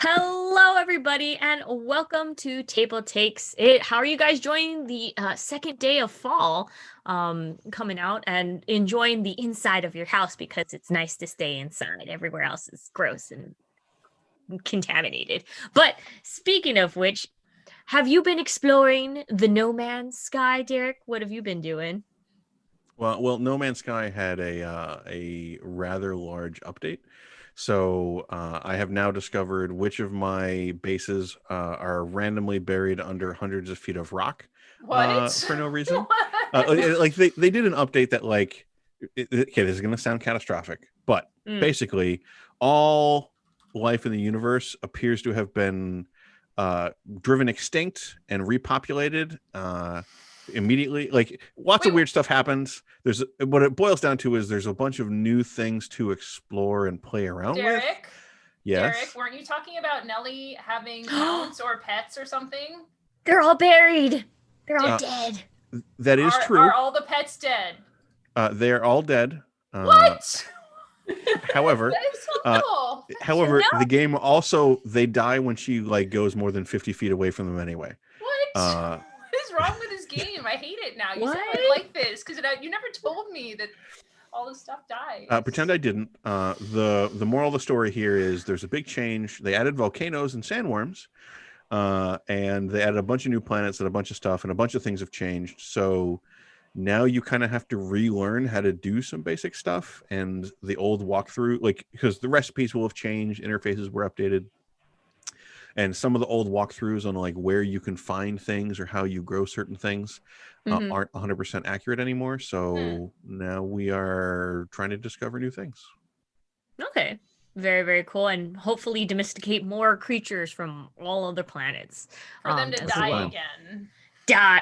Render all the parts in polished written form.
Hello, everybody, and welcome to TableTakes. How are you guys enjoying the second day of fall coming out and enjoying the inside of your house because it's nice to stay inside. Everywhere else is gross and contaminated. But speaking of which, have you been exploring the No Man's Sky, Derek? What have you been doing? Well, No Man's Sky had a rather large update, so I have now discovered which of my bases are randomly buried under hundreds of feet of rock What? for no reason. What? Like they did an update that okay, this is going to sound catastrophic, but Mm. basically all life in the universe appears to have been driven extinct and repopulated. Immediately, like lots of Wait, weird stuff happens. There's what it boils down to is there's a bunch of new things to explore and play around with. Derek, Yes. weren't you talking about Nellie having mounts or pets or something? They're all buried. They're all Uh, dead. that is Are true. all the pets dead? They're all dead. What? However, That is so cool. however, No. the game also they die when she like goes more than 50 feet away from them anyway. What? Uh, What is wrong with this game? I hate it now. You said What? I like this because you never told me that all this stuff dies. Pretend I didn't. The moral of the story here is there's a big change. They added volcanoes and sandworms, and they added a bunch of new planets and a bunch of stuff, and a bunch of things have changed. So now you kind of have to relearn how to do some basic stuff, and the old walkthrough, like because the recipes will have changed, interfaces were updated, and some of the old walkthroughs on like where you can find things or how you grow certain things Mhm. aren't 100% accurate anymore. So now we are trying to discover new things. Okay. Very, very cool. And hopefully domesticate more creatures from all other planets. For them to That's the die plan. again.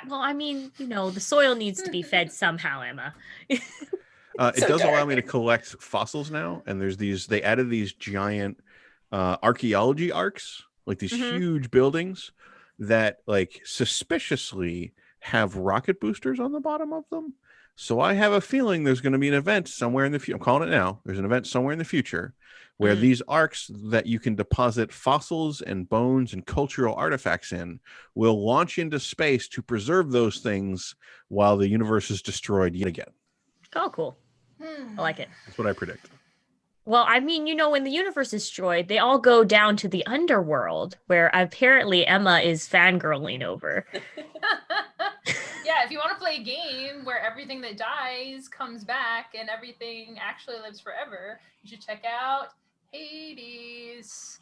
Well, I mean, the soil needs to be fed somehow, Emma. It So does allow dark. me to collect fossils now, and they added these giant archaeology arcs, like these Mhm. huge buildings that like suspiciously have rocket boosters on the bottom of them. So I have a feeling there's going to be an event somewhere in the future. I'm calling it now. There's an event somewhere in the future where Mm. these arcs that you can deposit fossils and bones and cultural artifacts in will launch into space to preserve those things while the universe is destroyed yet again. Oh, cool. I like it. That's what I predict. Well, I mean, when the universe is destroyed, they all go down to the underworld, where apparently Emma is fangirling over. Yeah, if you want to play a game where everything that dies comes back and everything actually lives forever, you should check out Hades.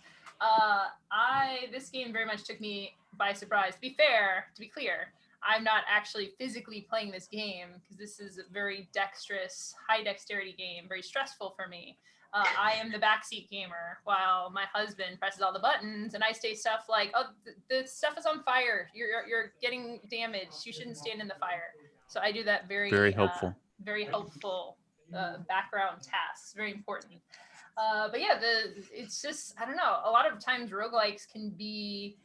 This game very much took me by surprise. To be clear, I'm not actually physically playing this game because this is a very dexterous, high dexterity game, very stressful for me. I am the backseat gamer while my husband presses all the buttons, and I say stuff like, "Oh, the stuff is on fire. You're getting damaged. You shouldn't stand in the fire." So I do that Very helpful. very helpful background tasks. Very important. But yeah, it's just I don't know. A lot of times roguelikes can be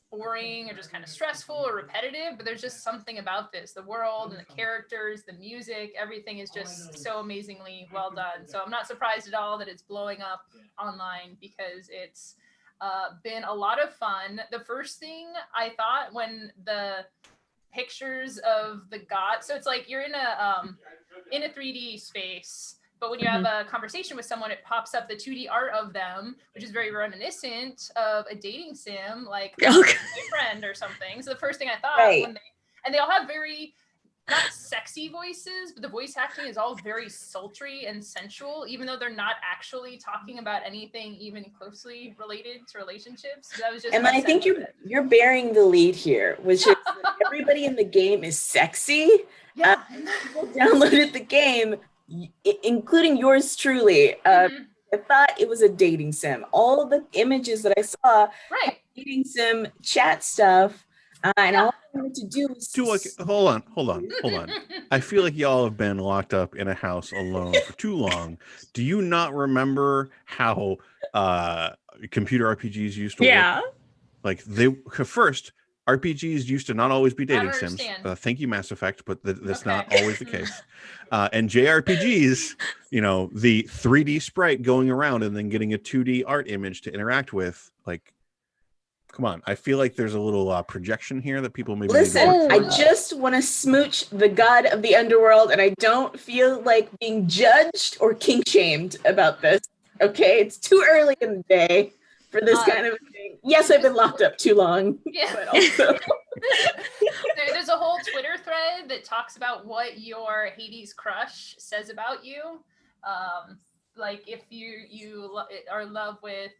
boring or just kind of stressful or repetitive, but there's just something about this, the world and the characters, the music, everything is just so amazingly well done. So I'm not surprised at all that it's blowing up online because it's been a lot of fun. The first thing I thought when the pictures of the god, so it's like you're in a 3D space, but when you have a conversation with someone, it pops up the 2D art of them, which is very reminiscent of a dating sim, like Okay. My Friend or something. So the first thing I thought, Right. and they all have very not sexy voices, but the voice acting is all very sultry and sensual, even though they're not actually talking about anything even closely related to relationships. So that was just. And my I think sense of it. you're bearing the lead here, which is that everybody in the game is sexy. Yeah. People downloaded the game, including yours truly. Mhm. I thought it was a dating sim. All of the images that I saw, Right. dating sim chat stuff, and all I wanted to do was Hold on. I feel like y'all have been locked up in a house alone for too long. Do you not remember how computer RPGs used to work? Yeah. Like first, RPGs used to not always be I don't dating sims. understand. Thank you, Mass Effect, but that's Okay. not always the case. And JRPGs, the 3D sprite going around and then getting a 2D art image to interact with, like, come on. I feel like there's a little projection here that people maybe Listen, need to work I through. just want to smooch the god of the underworld, and I don't feel like being judged or kink shamed about this. Okay, it's too early in the day for this kind of thing. Yes, I've been locked up too long, Yeah. but also There's a whole Twitter thread that talks about what your Hades crush says about you. Like if you are in love with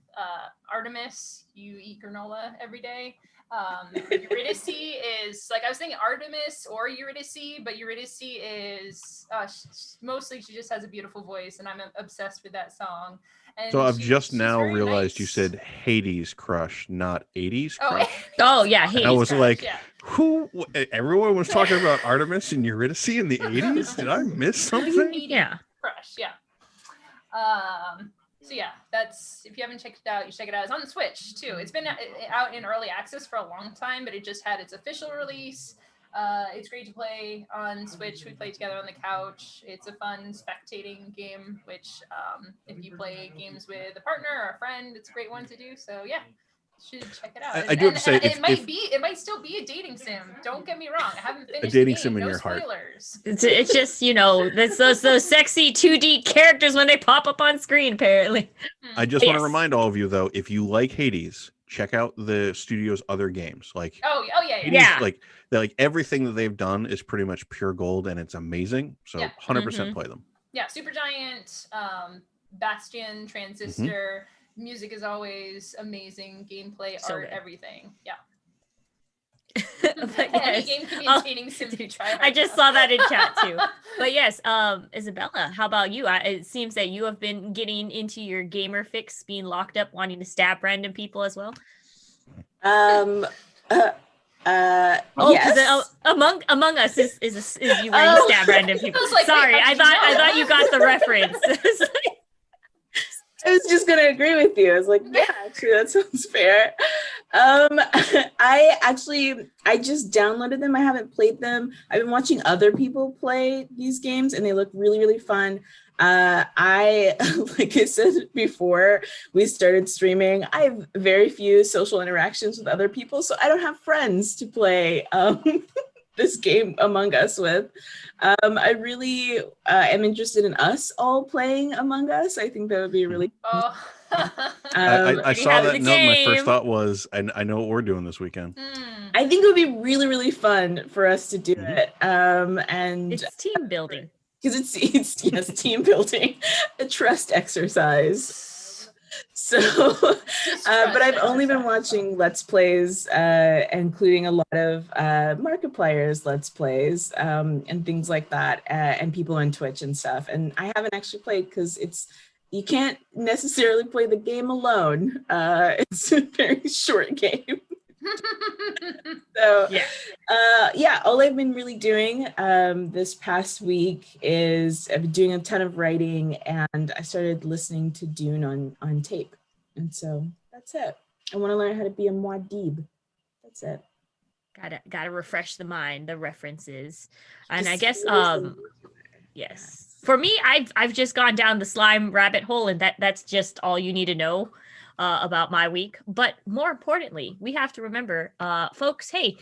Artemis, you eat granola every day. Eurydice is, like, I was thinking Artemis or Eurydice, but Eurydice is mostly she just has a beautiful voice, and I'm obsessed with that song. And So I've just she's now very realized nice. you said Hades crush, not 80s crush. Oh yeah, And I Hades was crush, like, yeah. who? Everyone was talking about Artemis and Eurydice in the 80s? Did I miss something? Yeah. Crush, yeah. So yeah, that's, if you haven't checked it out, you check it out. It's on the Switch too. It's been out in early access for a long time, but it just had its official release. It's great to play on Switch. We play together on the couch. It's a fun spectating game, which if you play games with a partner or a friend, it's a great one to do. So yeah, you should check it out. I do have to say, it might still be a dating sim. Don't get me wrong. I haven't finished dating the game. sim in No your heart. spoilers. It's just, that's those sexy 2D characters when they pop up on screen, apparently. I just want to Yes. remind all of you, though, if you like Hades, check out the studio's other games. Like, Oh yeah. Hades, Yeah. like everything that they've done is pretty much pure gold, and it's amazing. So Yeah. 100% play them. Yeah, Supergiant, Bastion, Transistor, music is always amazing, gameplay, So art, good. everything. Yeah. But Any yes. game can be Oh, entertaining sim if you try hard I just enough. saw that in chat too. But yes, Isabella, how about you? It seems that you have been getting into your gamer fix, being locked up, wanting to stab random people as well. yes. Because Among Us is you where you stab random people. I was like, Sorry, wait, how I did you know? thought you got the reference. I was just gonna agree with you. I was like, yeah, actually, that sounds fair. I just downloaded them. I haven't played them. I've been watching other people play these games, and they look really, really fun. Like I said before we started streaming, I have very few social interactions with other people, so I don't have friends to play this game Among Us with. I really am interested in us all playing Among Us. I think that would be really Oh. I saw have that the note. And my game. first thought was, I know what we're doing this weekend. I think it would be really, really fun for us to do it. And It's team building. because it's yes, team building, a trust exercise. So, but I've only been watching Let's Plays, including a lot of Markiplier's Let's Plays and things like that, and people on Twitch and stuff. And I haven't actually played because you can't necessarily play the game alone. It's a very short game. So yeah, all I've been really doing this past week is I've been doing a ton of writing, and I started listening to Dune on tape, and so that's it. I want to learn how to be a Muad'Dib. That's it. Gotta refresh the mind, the references, and I Just guess yes. For me, I've just gone down the slime rabbit hole, and that's just all you need to know about my week. But more importantly, we have to remember, folks, hey,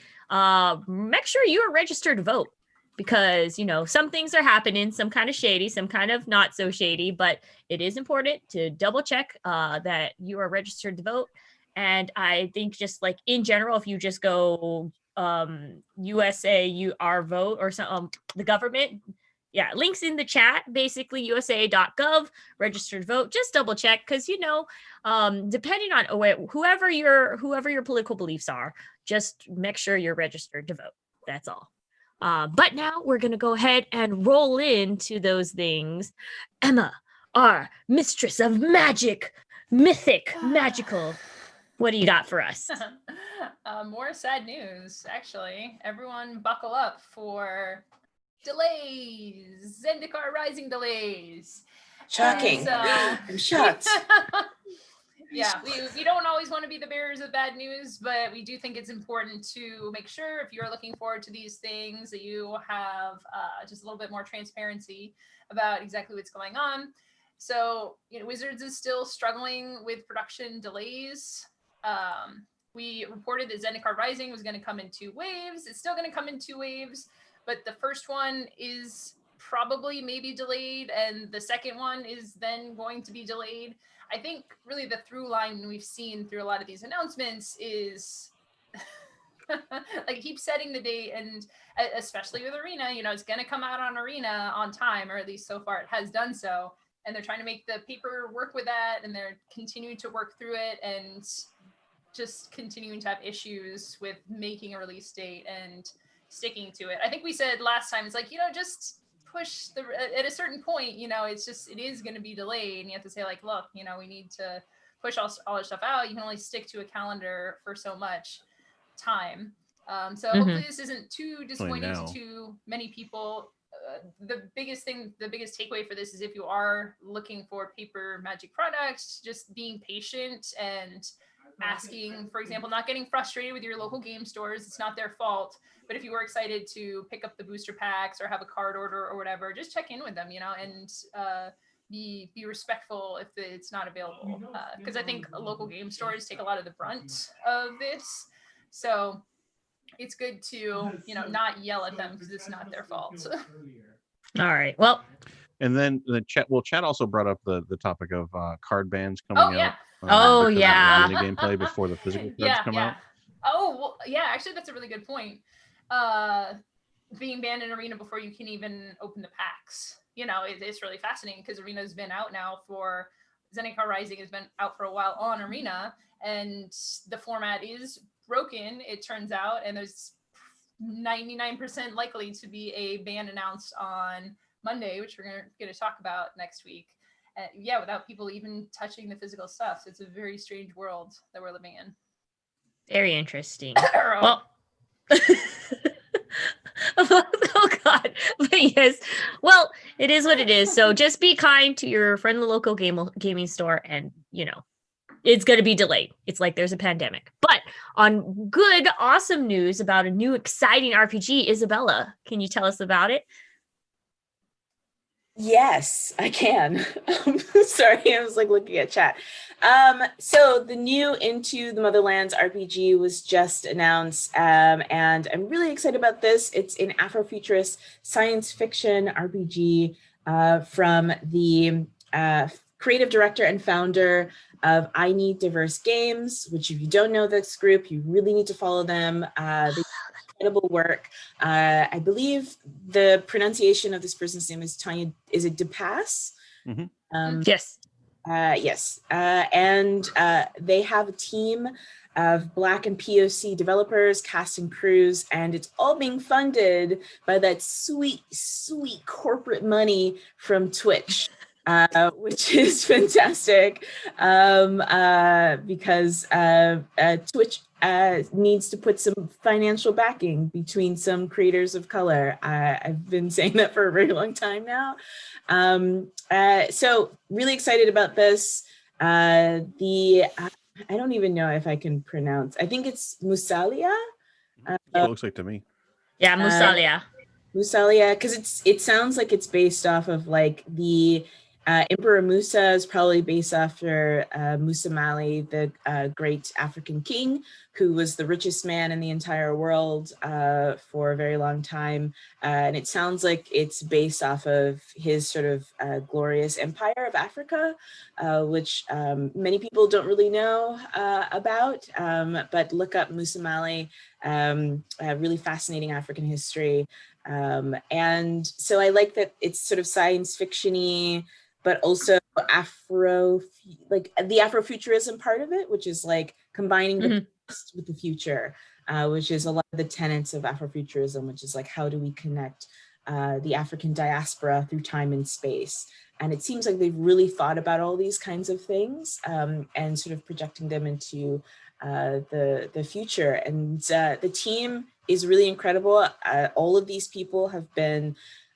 make sure you are registered to vote, because some things are happening, some kind of shady, some kind of not so shady, but it is important to double check that you are registered to vote. And I think just like in general, if you just go USA, you are vote or some the government. Yeah, links in the chat, basically usa.gov, registered vote. Just double check, because depending on whoever your political beliefs are, just make sure you're registered to vote. That's all. But now we're gonna go ahead and roll into those things. Emma, our mistress of magic, mythic, magical. What do you got for us? More sad news, actually. Everyone buckle up for delays, Zendikar Rising delays. Shocking. And, I'm shocked. Yeah, we don't always want to be the bearers of bad news, but we do think it's important to make sure if you're looking forward to these things that you have just a little bit more transparency about exactly what's going on. So, Wizards is still struggling with production delays. We reported that Zendikar Rising was going to come in 2 waves. It's still going to come in 2 waves, but the first one is probably maybe delayed, and the second one is then going to be delayed. I think really the through line we've seen through a lot of these announcements is like keep setting the date, and especially with Arena, it's going to come out on Arena on time, or at least so far it has done so. And they're trying to make the paper work with that, and they're continuing to work through it and just continuing to have issues with making a release date and sticking to it. I think we said last time, it's like, just push at a certain point, it is going to be delayed, and you have to say like, look, we need to push all this stuff out. You can only stick to a calendar for so much time. So hopefully this isn't too disappointing to too many people. The biggest takeaway for this is if you are looking for paper magic products, just being patient and asking, for example, not getting frustrated with your local game stores. It's not their fault. But if you were excited to pick up the booster packs or have a card order or whatever, just check in with them, and be respectful if it's not available. Because I think local game stores take a lot of the brunt of this. So it's good to, not yell at them because it's not their fault. All right. Well, and then the chat also brought up the topic of card bans coming out. Yeah. The gameplay before the physical cards come out. Oh, well, yeah, actually that's a really good point. Being banned in Arena before you can even open the packs. It's really fascinating because Arena's been out now for Zendikar Rising has been out for a while on Arena, and the format is broken, it turns out, and there's 99% likely to be a ban announced on Monday, which we're going to talk about next week. Without people even touching the physical stuff. So it's a very strange world that we're living in. Very interesting. Well, oh God, but yes. Well, it is what it is. So just be kind to your friendly local gaming store, and it's going to be delayed. It's like there's a pandemic. But on good, awesome news about a new, exciting RPG, Isabella, can you tell us about it? Yes, I can. Sorry, I was looking at chat. So the new Into the Motherlands RPG was just announced, and I'm really excited about this. It's an Afrofuturist science fiction RPG from the creative director and founder of I Need Diverse Games, which if you don't know this group, you really need to follow them. They do incredible work. I believe the pronunciation of this person's name is Tanya, is it DePass? Mm-hmm. Yes. Yes. And they have a team of Black and POC developers, cast and crews, and it's all being funded by that sweet, sweet corporate money from Twitch. Which is fantastic because Twitch needs to put some financial backing between some creators of color. I've been saying that for a very long time now. So really excited about this. I don't even know if I can pronounce. I think it's Musalia. It looks like to me. Yeah, Musalia. Musalia, because it sounds like it's based off of the Emperor Musa is probably based after Musa Mali, the great African king, who was the richest man in the entire world for a very long time. And it sounds like it's based off of his sort of glorious empire of Africa, which many people don't really know about, but look up Musa Mali, really fascinating African history. And so I like that it's sort of science fiction-y, but also the Afrofuturism part of it, which is combining the past with the future, which is a lot of the tenets of Afrofuturism, which is how do we connect the African diaspora through time and space. And it seems like they've really thought about all these kinds of things and sort of projecting them into the future. And the team is really incredible. All of these people have been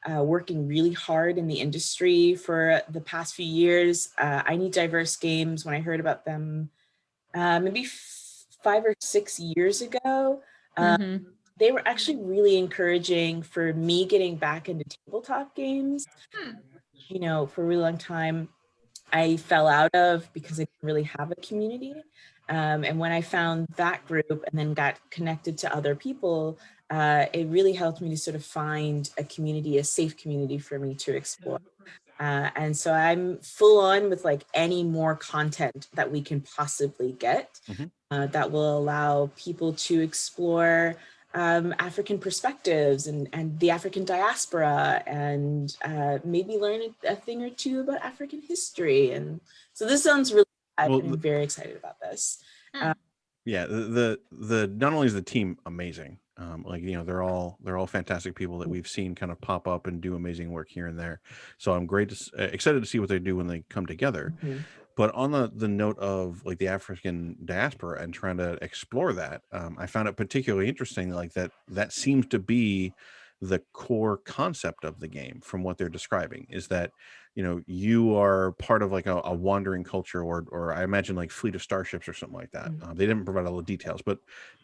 working really hard in the industry for the past few years. I Need Diverse Games, when I heard about them maybe 5 or 6 years ago, they were actually really encouraging for me getting back into tabletop games. You know, for a really long time, I fell out of because I didn't really have a community. And when I found that group and then got connected to other people, it really helped me to sort of find a community, a safe community for me to explore. And so I'm full on with like any more content that we can possibly get that will allow people to explore African perspectives and the African diaspora, and maybe learn a thing or two about African history. And so this sounds really, I'm very excited about this. Yeah, the not only is the team amazing, like, you know, they're all fantastic people that we've seen kind of pop up and do amazing work here and there. So I'm excited to see what they do when they come together. But on the note of like the African diaspora and trying to explore that, I found it particularly interesting, like that seems to be the core concept of the game from what they're describing, is that, you know, you are part of like a wandering culture, or I imagine like fleet of starships or something like that. They didn't provide all the details, but,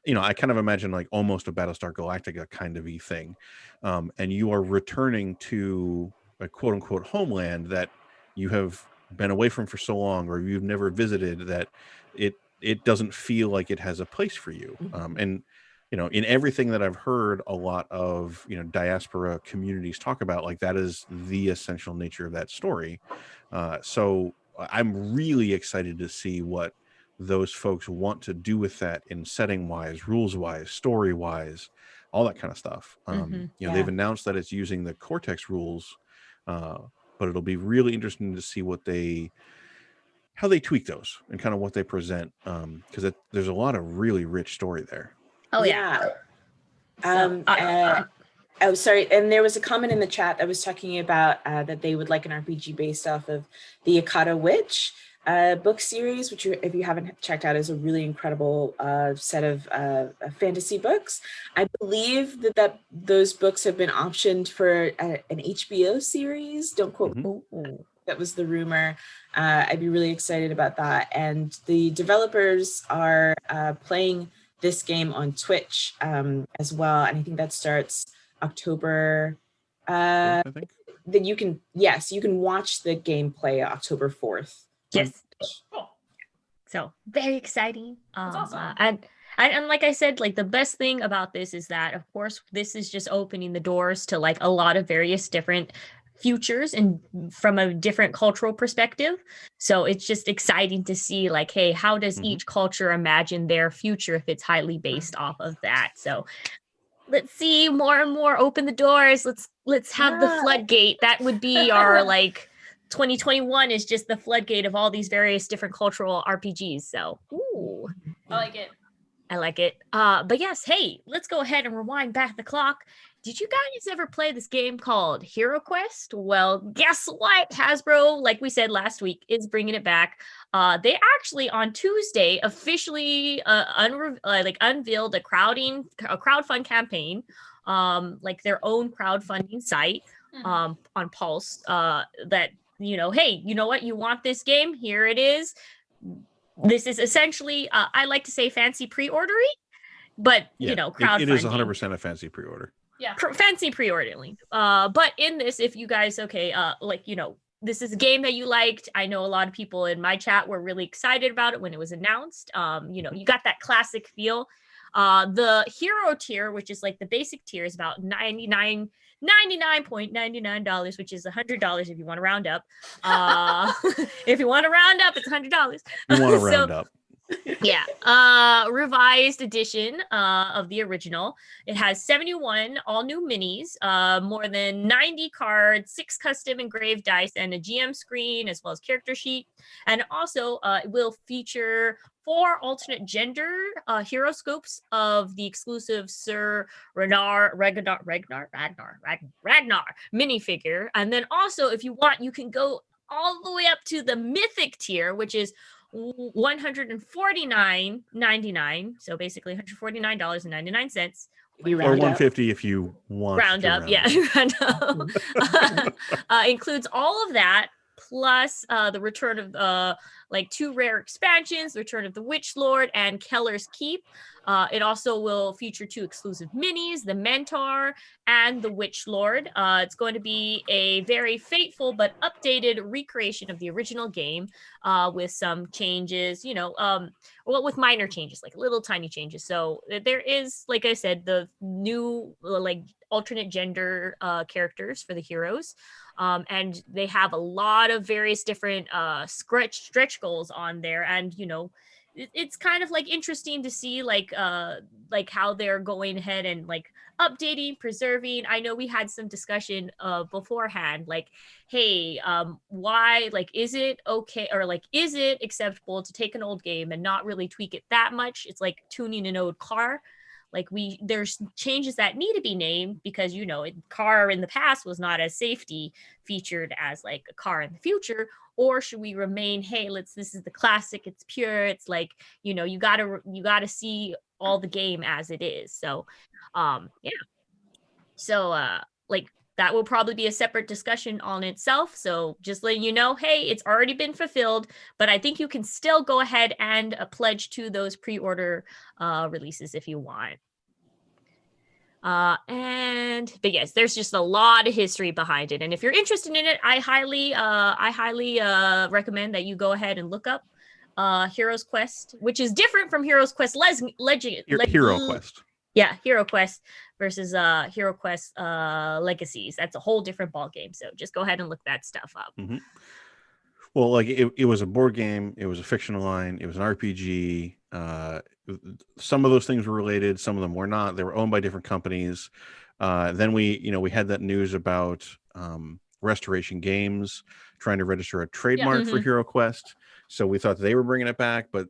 you know, I kind of imagine like almost a Battlestar Galactica kind of a thing. And you are returning to a quote unquote homeland that you have been away from for so long, or you've never visited, that it doesn't feel like it has a place for you. And, you know, in everything that I've heard a lot of, you know, diaspora communities talk about, like, that is the essential nature of that story. So I'm really excited to see what those folks want to do with that in setting wise, rules wise, story wise, all that kind of stuff. You know, they've announced that it's using the Cortex rules, but it'll be really interesting to see how they tweak those and kind of what they present, because there's a lot of really rich story there. Oh yeah. Oh, sorry. And there was a comment in the chat that was talking about that they would like an RPG based off of the Yakata Witch book series, which, if you haven't checked out, is a really incredible set of fantasy books. I believe that those books have been optioned for an HBO series. Don't quote me. That was the rumor. I'd be really excited about that. And the developers are playing this game on Twitch as well. And I think that starts October. I think. Then you can watch the gameplay October 4th. Yes. So very exciting. That's awesome. And like I said, like the best thing about this is that, of course, this is just opening the doors to like a lot of various different futures and from a different cultural perspective. So it's just exciting to see like, hey, how does each culture imagine their future if it's highly based off of that? So let's see more and more, open the doors. Let's have the floodgate. That would be our like 2021 is just the floodgate of all these various different cultural RPGs. So ooh, I like it. I like it. But yes, hey, let's go ahead and rewind back the clock. Did you guys ever play this game called HeroQuest? Well, guess what? Hasbro, like we said last week, is bringing it back. They actually on Tuesday officially unveiled a crowdfund campaign, like their own crowdfunding site on Pulse. That, you know, hey, you know what? You want this game? Here it is. This is essentially, I like to say, fancy pre-ordering, but you know, crowdfunding. It is 100% a fancy pre-order. Yeah, fancy pre-ordering. But in this, if you guys, like, you know, this is a game that you liked. I know a lot of people in my chat were really excited about it when it was announced. You know, you got that classic feel. The hero tier, which is like the basic tier, is about $99.99, which is $100 if you want to round up. If you want to round up, it's $100. You want to round up. Yeah. Revised edition of the original. It has 71 all new minis, more than 90 cards, 6 custom engraved dice, and a GM screen, as well as character sheet. And also it will feature 4 alternate gender horoscopes of the exclusive Sir Ragnar minifigure. And then also, if you want, you can go all the way up to the mythic tier, which is $149.99, so basically $149.99, You Or round up. 150 if you want round to up, round yeah, up. round up. Includes all of that plus the return of like 2 rare expansions, the return of the Witch Lord and Keller's Keep. It also will feature 2 exclusive minis, the Mentor and the Witch Lord. It's going to be a very faithful but updated recreation of the original game with some changes, well, with minor changes, like little tiny changes. So there is, like I said, the new like alternate gender characters for the heroes. And they have a lot of various different stretch goals on there. And, it's kind of like interesting to see like how they're going ahead and like updating, preserving. I know we had some discussion beforehand, like, hey, why, like, is it okay, or like, is it acceptable to take an old game and not really tweak it that much? It's like tuning an old car. Like, there's changes that need to be named because car in the past was not as safety featured as like a car in the future. Or should we remain, hey, this is the classic, it's pure, it's like, you gotta see all the game as it is. So yeah, so like, that will probably be a separate discussion on itself. So just letting you know, hey, it's already been fulfilled, but I think you can still go ahead and pledge to those pre-order releases if you want. But yes, there's just a lot of history behind it. And if you're interested in it, I highly recommend that you go ahead and look up Hero's Quest, which is different from Hero's Quest Hero Quest. Yeah, Hero Quest versus Hero Quest Legacies. That's a whole different ball game. So just go ahead and look that stuff up. Mm-hmm. Well, like it was a board game, it was a fictional line, it was an RPG. Some of those things were related, some of them were not. They were owned by different companies. Then we had that news about Restoration Games trying to register a trademark for Hero Quest. So we thought they were bringing it back, but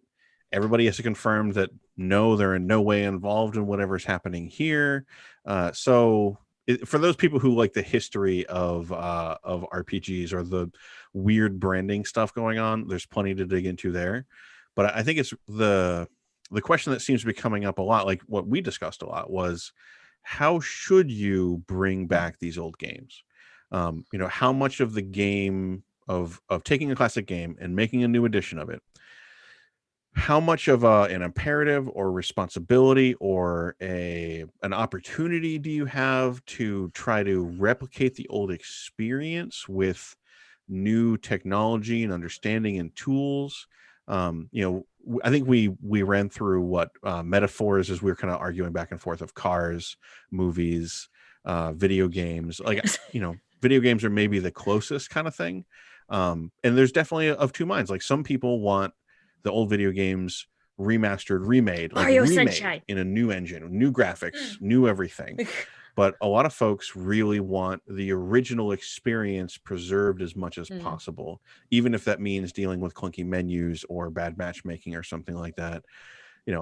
everybody has to confirm that no, they're in no way involved in whatever's happening here. For those people who like the history of RPGs or the weird branding stuff going on, there's plenty to dig into there. But I think it's the question that seems to be coming up a lot, like what we discussed a lot, was how should you bring back these old games? How much of the game of taking a classic game and making a new edition of it, how much of an imperative or responsibility or an opportunity do you have to try to replicate the old experience with new technology and understanding and tools? I think we ran through what metaphors as we were kind of arguing back and forth of cars, movies, video games. Like, video games are maybe the closest kind of thing. And there's definitely of two minds. Like, some people want the old video games remastered, remade, like Mario remade Sunshine in a new engine, new graphics, new everything. But a lot of folks really want the original experience preserved as much as possible, even if that means dealing with clunky menus or bad matchmaking or something like that.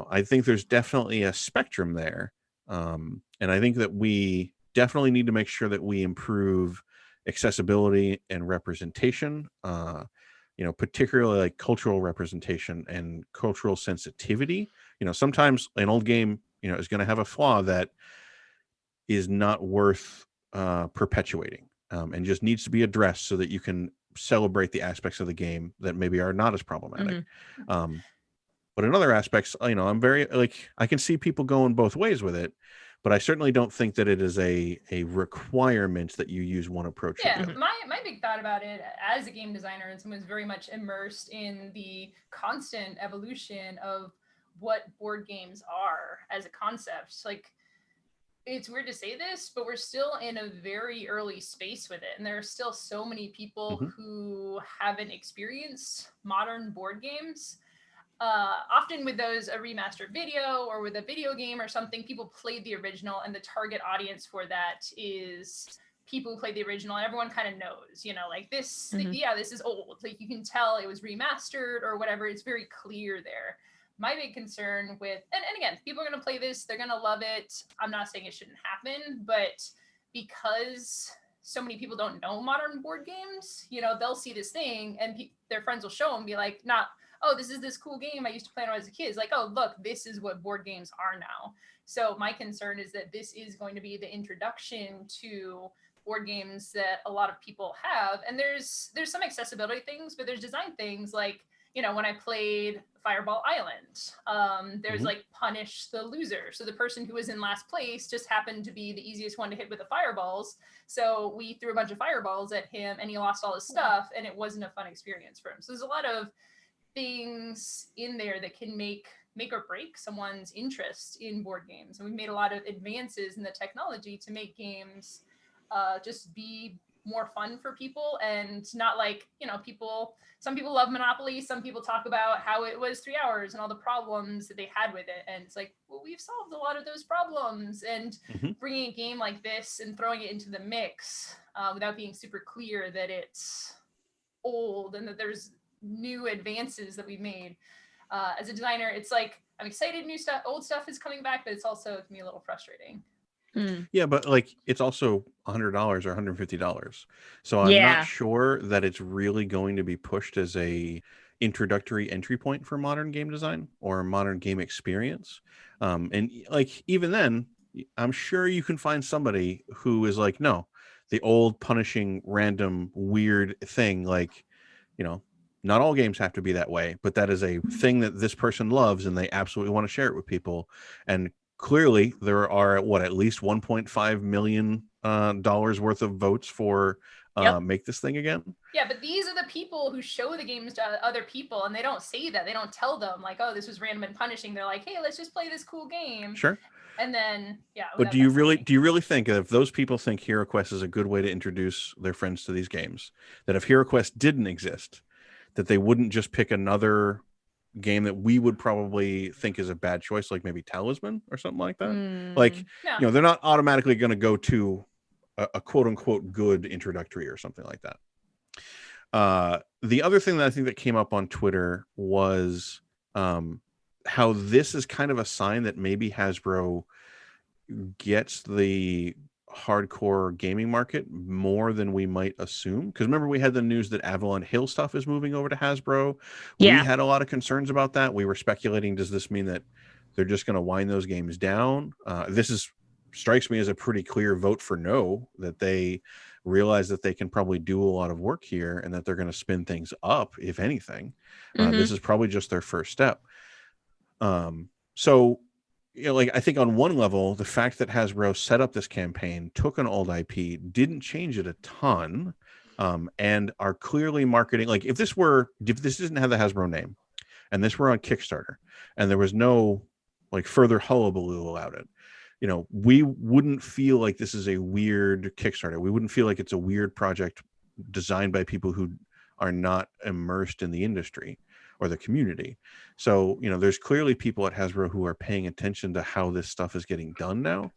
I think there's definitely a spectrum there. And I think that we definitely need to make sure that we improve accessibility and representation, particularly like cultural representation and cultural sensitivity. Sometimes an old game, is going to have a flaw that is not worth perpetuating, and just needs to be addressed so that you can celebrate the aspects of the game that maybe are not as problematic. But in other aspects, I'm very, like, I can see people going both ways with it, but I certainly don't think that it is a requirement that you use one approach. Yeah, my big thought about it as a game designer and someone who's very much immersed in the constant evolution of what board games are as a concept. Like, it's weird to say this, but we're still in a very early space with it. And there are still so many people who haven't experienced modern board games. Often with those, a remastered video or with a video game or something, people played the original, and the target audience for that is people who played the original, and everyone kind of knows, like this, this is old. Like, you can tell it was remastered or whatever. It's very clear there. My big concern with, and again, people are going to play this, they're going to love it. I'm not saying it shouldn't happen, but because so many people don't know modern board games, they'll see this thing and their friends will show them, be like, oh, this is this cool game I used to play when I was a kid. It's like, oh, look, this is what board games are now. So my concern is that this is going to be the introduction to board games that a lot of people have. And there's some accessibility things, but there's design things like, you know, when I played Fireball Island, there's like punish the loser. So the person who was in last place just happened to be the easiest one to hit with the fireballs. So we threw a bunch of fireballs at him and he lost all his stuff and it wasn't a fun experience for him. So there's a lot of things in there that can make or break someone's interest in board games. And we've made a lot of advances in the technology to make games just be more fun for people and not like, you know, some people love Monopoly. Some people talk about how it was 3 hours and all the problems that they had with it. And it's like, well, we've solved a lot of those problems. And bringing a game like this and throwing it into the mix without being super clear that it's old and that there's new advances that we've made. As a designer, it's like, I'm excited new stuff, old stuff is coming back, but it's also to me a little frustrating. Yeah, but like it's also $100 or $150. So I'm not sure that it's really going to be pushed as a introductory entry point for modern game design or modern game experience. And like even then, I'm sure you can find somebody who is like, no, the old punishing random weird thing, like, you know, not all games have to be that way, but that is a thing that this person loves and they absolutely want to share it with people. And clearly there are at least $1.5 million worth of votes for make this thing again. Yeah, but these are the people who show the games to other people and they don't say that. They don't tell them like, oh, this was random and punishing. They're like, hey, let's just play this cool game. Sure. And then, yeah. But do you really think that if those people think HeroQuest is a good way to introduce their friends to these games, that if HeroQuest didn't exist, that they wouldn't just pick another game that we would probably think is a bad choice, like maybe Talisman or something like that? Like, you know, they're not automatically going to go to a quote unquote good introductory or something like that. The other thing that I think that came up on Twitter was how this is kind of a sign that maybe Hasbro gets the hardcore gaming market more than we might assume, because remember we had the news that Avalon Hill stuff is moving over to Hasbro. We had a lot of concerns about that. We were speculating, does this mean that they're just going to wind those games down? This strikes me as a pretty clear vote for no, that they realize that they can probably do a lot of work here and that they're going to spin things up, if anything. This is probably just their first step. So, you know, like I think on one level, the fact that Hasbro set up this campaign, took an old IP, didn't change it a ton, and are clearly marketing. Like if this didn't have the Hasbro name, and this were on Kickstarter, and there was no like further hullabaloo about it, you know, we wouldn't feel like this is a weird Kickstarter. We wouldn't feel like it's a weird project designed by people who are not immersed in the industry or the community. So, you know, there's clearly people at Hasbro who are paying attention to how this stuff is getting done now,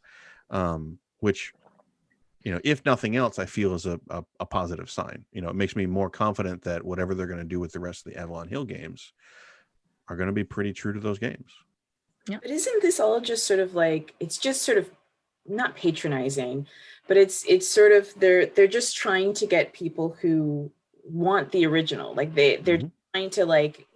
which, you know, if nothing else, I feel is a positive sign. You know, it makes me more confident that whatever they're going to do with the rest of the Avalon Hill games are going to be pretty true to those games. Yeah. But isn't this all just sort of like, it's just sort of not patronizing, but it's sort of, they're just trying to get people who want the original. Like they're trying to like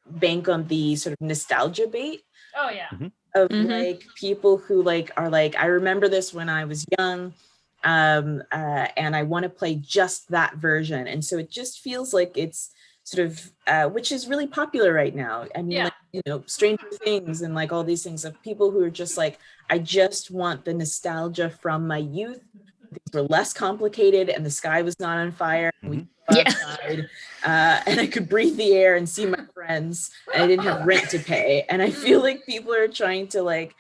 bank on the sort of nostalgia bait. Oh yeah. Of like people who like are like, I remember this when I was young, and I want to play just that version. And so it just feels like it's sort of which is really popular right now. I mean, like, you know, Stranger Things and like all these things of people who are just like, I just want the nostalgia from my youth. Things were less complicated and the sky was not on fire. And we go outside, and I could breathe the air and see my friends, and I didn't have rent to pay. And I feel like people are trying to like,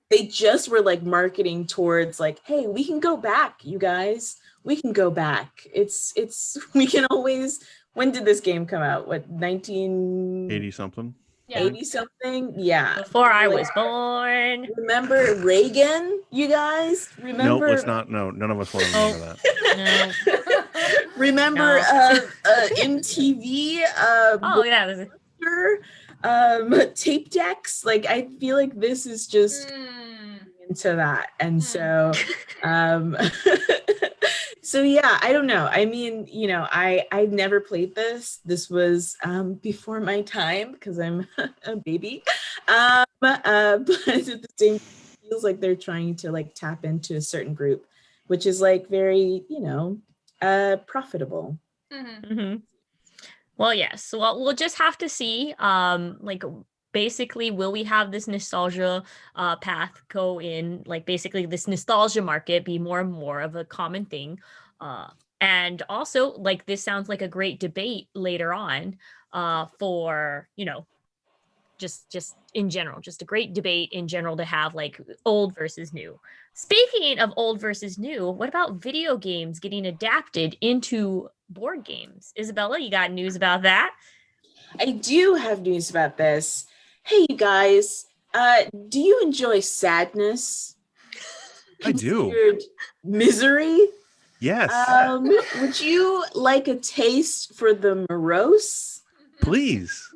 they just were like marketing towards like, hey, we can go back, you guys. We can go back. We can always. When did this game come out? What, 1980 something? 80 something? Yeah. Before I was born. Remember Reagan, you guys? Remember? No, let's not. No, none of us want to remember that. No. Remember MTV? Oh yeah. Tape decks. Like I feel like this is just into that, and so So yeah, I don't know. I mean, you know, I never played this. This was before my time because I'm a baby. But at the same time, it feels like they're trying to like tap into a certain group, which is like very, you know, profitable. Mm-hmm. Well, yes. Well, we'll just have to see. Like basically, will we have this nostalgia path go in? Like basically, this nostalgia market be more and more of a common thing. And also, like this sounds like a great debate later on. For just in general, just a great debate in general to have, like old versus new. Speaking of old versus new, what about video games getting adapted into board games? Isabella, you got news about that? I do have news about this. Hey, you guys, do you enjoy sadness? I do. Considered misery? Yes. Would you like a taste for the morose? Please.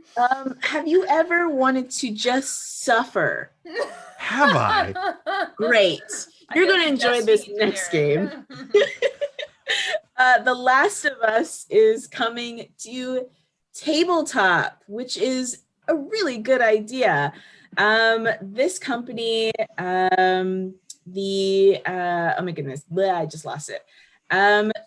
Have you ever wanted to just suffer? Have I? Great. You're going to enjoy this next game. The Last of Us is coming to Tabletop, which is a really good idea. This company, oh my goodness, I just lost it.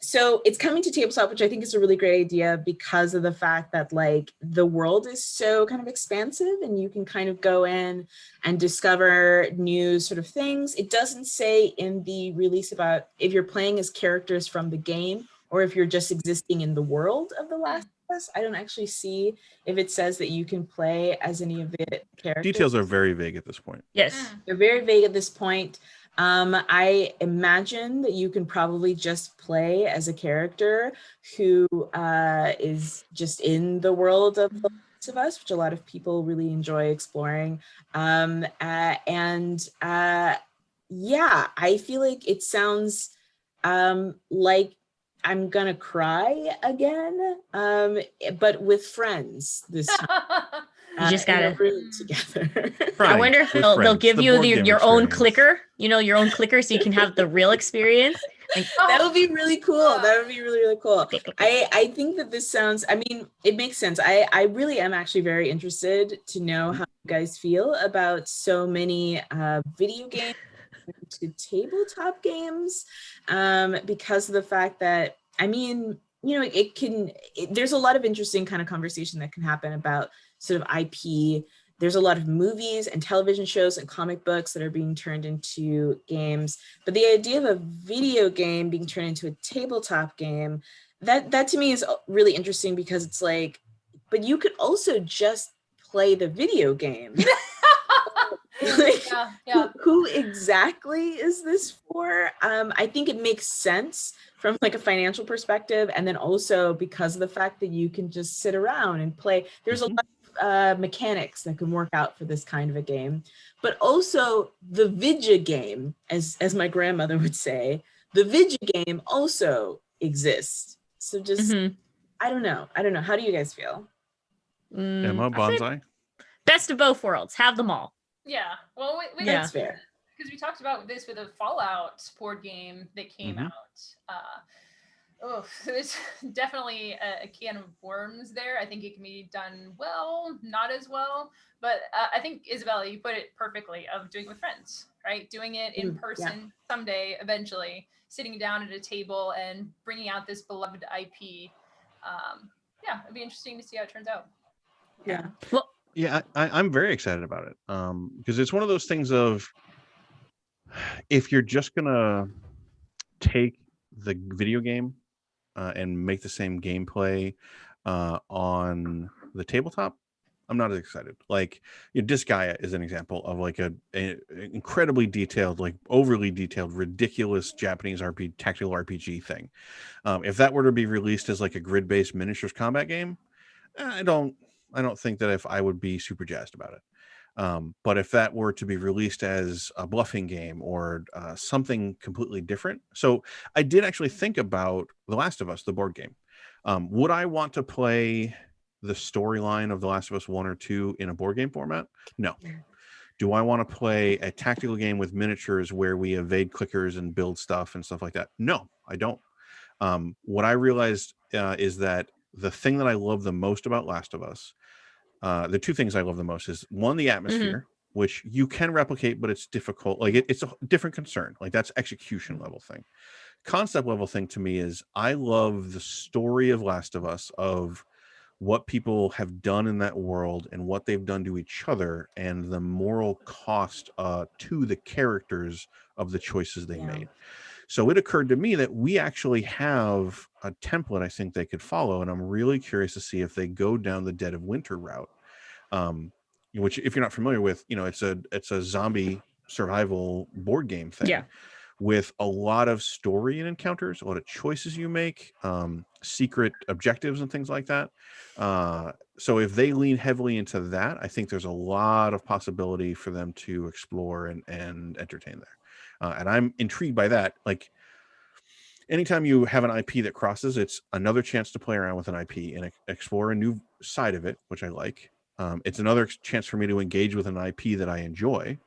So it's coming to Tabletop, which I think is a really great idea because of the fact that like the world is so kind of expansive and you can kind of go in and discover new sort of things. It doesn't say in the release about if you're playing as characters from the game or if you're just existing in the world of The Last of Us. I don't actually see if it says that you can play as any of the characters. Details are very vague at this point. Yes. They're very vague at this point. I imagine that you can probably just play as a character who is just in the world of The Last of Us, which a lot of people really enjoy exploring. Yeah, I feel like it sounds like I'm gonna cry again, but with friends this time. You just in a gotta room together. I wonder if they'll give The you board game your own experience. clicker, your own clicker, so you can have the real experience. Like, That would be really cool. That would be really, really cool. I think that this sounds, I mean, it makes sense. I really am actually very interested to know how you guys feel about so many video games to tabletop games because of the fact that, I mean, there's a lot of interesting kind of conversation that can happen about sort of IP. There's a lot of movies and television shows and comic books that are being turned into games. But the idea of a video game being turned into a tabletop game, that to me is really interesting because it's like, but you could also just play the video game. Like, who exactly is this for? I think it makes sense from like a financial perspective, and then also because of the fact that you can just sit around and play. There's a lot of mechanics that can work out for this kind of a game, but also the vidya game, as my grandmother would say, the vidya game also exists. So just I don't know. How do you guys feel? Emma, Bonsai? Best of both worlds. Have them all. Yeah. Well, that's fair. Because we talked about this with a Fallout board game that came out. There's definitely a can of worms there. I think it can be done well, not as well. But I think, Isabella, you put it perfectly, of doing it with friends, right? Doing it in person someday, eventually, sitting down at a table and bringing out this beloved IP. It'd be interesting to see how it turns out. Yeah. Well, yeah, I'm very excited about it because it's one of those things of, if you're just gonna take the video game and make the same gameplay on the tabletop, I'm not as excited. Like, Disgaea is an example of like a incredibly detailed, like overly detailed, ridiculous Japanese tactical RPG thing. If that were to be released as like a grid-based miniatures combat game, I don't think that if I would be super jazzed about it. But if that were to be released as a bluffing game or something completely different. So I did actually think about The Last of Us, the board game. Would I want to play the storyline of The Last of Us 1 or 2 in a board game format? No. Do I want to play a tactical game with miniatures where we evade clickers and build stuff and stuff like that? No, I don't. What I realized is that the thing that I love the most about Last of Us, the two things I love the most is one, the atmosphere, which you can replicate, but it's difficult. Like it's a different concern. Like that's execution level thing. Concept level thing to me is I love the story of Last of Us, of what people have done in that world and what they've done to each other and the moral cost to the characters of the choices they made. So it occurred to me that we actually have a template I think they could follow, and I'm really curious to see if they go down the Dead of Winter route, which, if you're not familiar with, it's a zombie survival board game thing, with a lot of story and encounters, a lot of choices you make, secret objectives and things like that. So if they lean heavily into that, I think there's a lot of possibility for them to explore and entertain there. And I'm intrigued by that. Like, anytime you have an IP that crosses, it's another chance to play around with an IP and explore a new side of it, which I like. It's another chance for me to engage with an IP that I enjoy.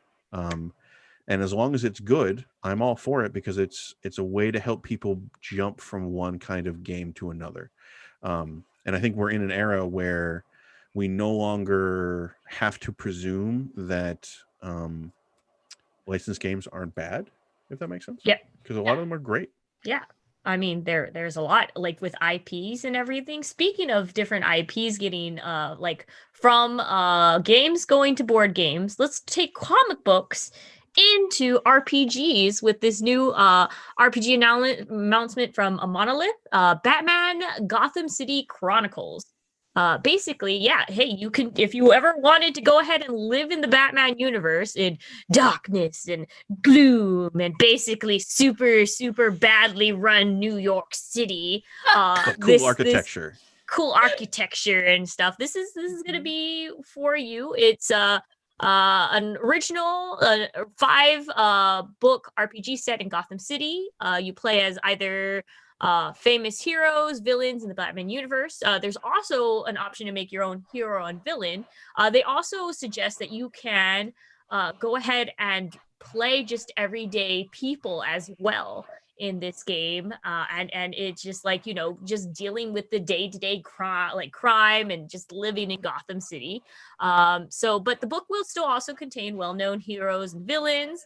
And as long as it's good, I'm all for it, because it's a way to help people jump from one kind of game to another. And I think we're in an era where we no longer have to presume that licensed games aren't bad, if that makes sense. Yeah. Because a lot of them are great. Yeah. I mean, there's a lot, like with IPs and everything. Speaking of different IPs getting like from games going to board games, let's take comic books into RPGs with this new RPG announcement from a Monolith, Batman Gotham City Chronicles. Basically, yeah, hey, you can, if you ever wanted to go ahead and live in the Batman universe in darkness and gloom and basically super badly run New York City, cool architecture. Cool architecture and stuff. This is going to be for you. It's an original 5 book RPG set in Gotham City. You play as either famous heroes, villains in the Batman universe. There's also an option to make your own hero and villain. They also suggest that you can go ahead and play just everyday people as well in this game, and it's just like, just dealing with the day-to-day crime and just living in Gotham City. But the book will still also contain well-known heroes and villains.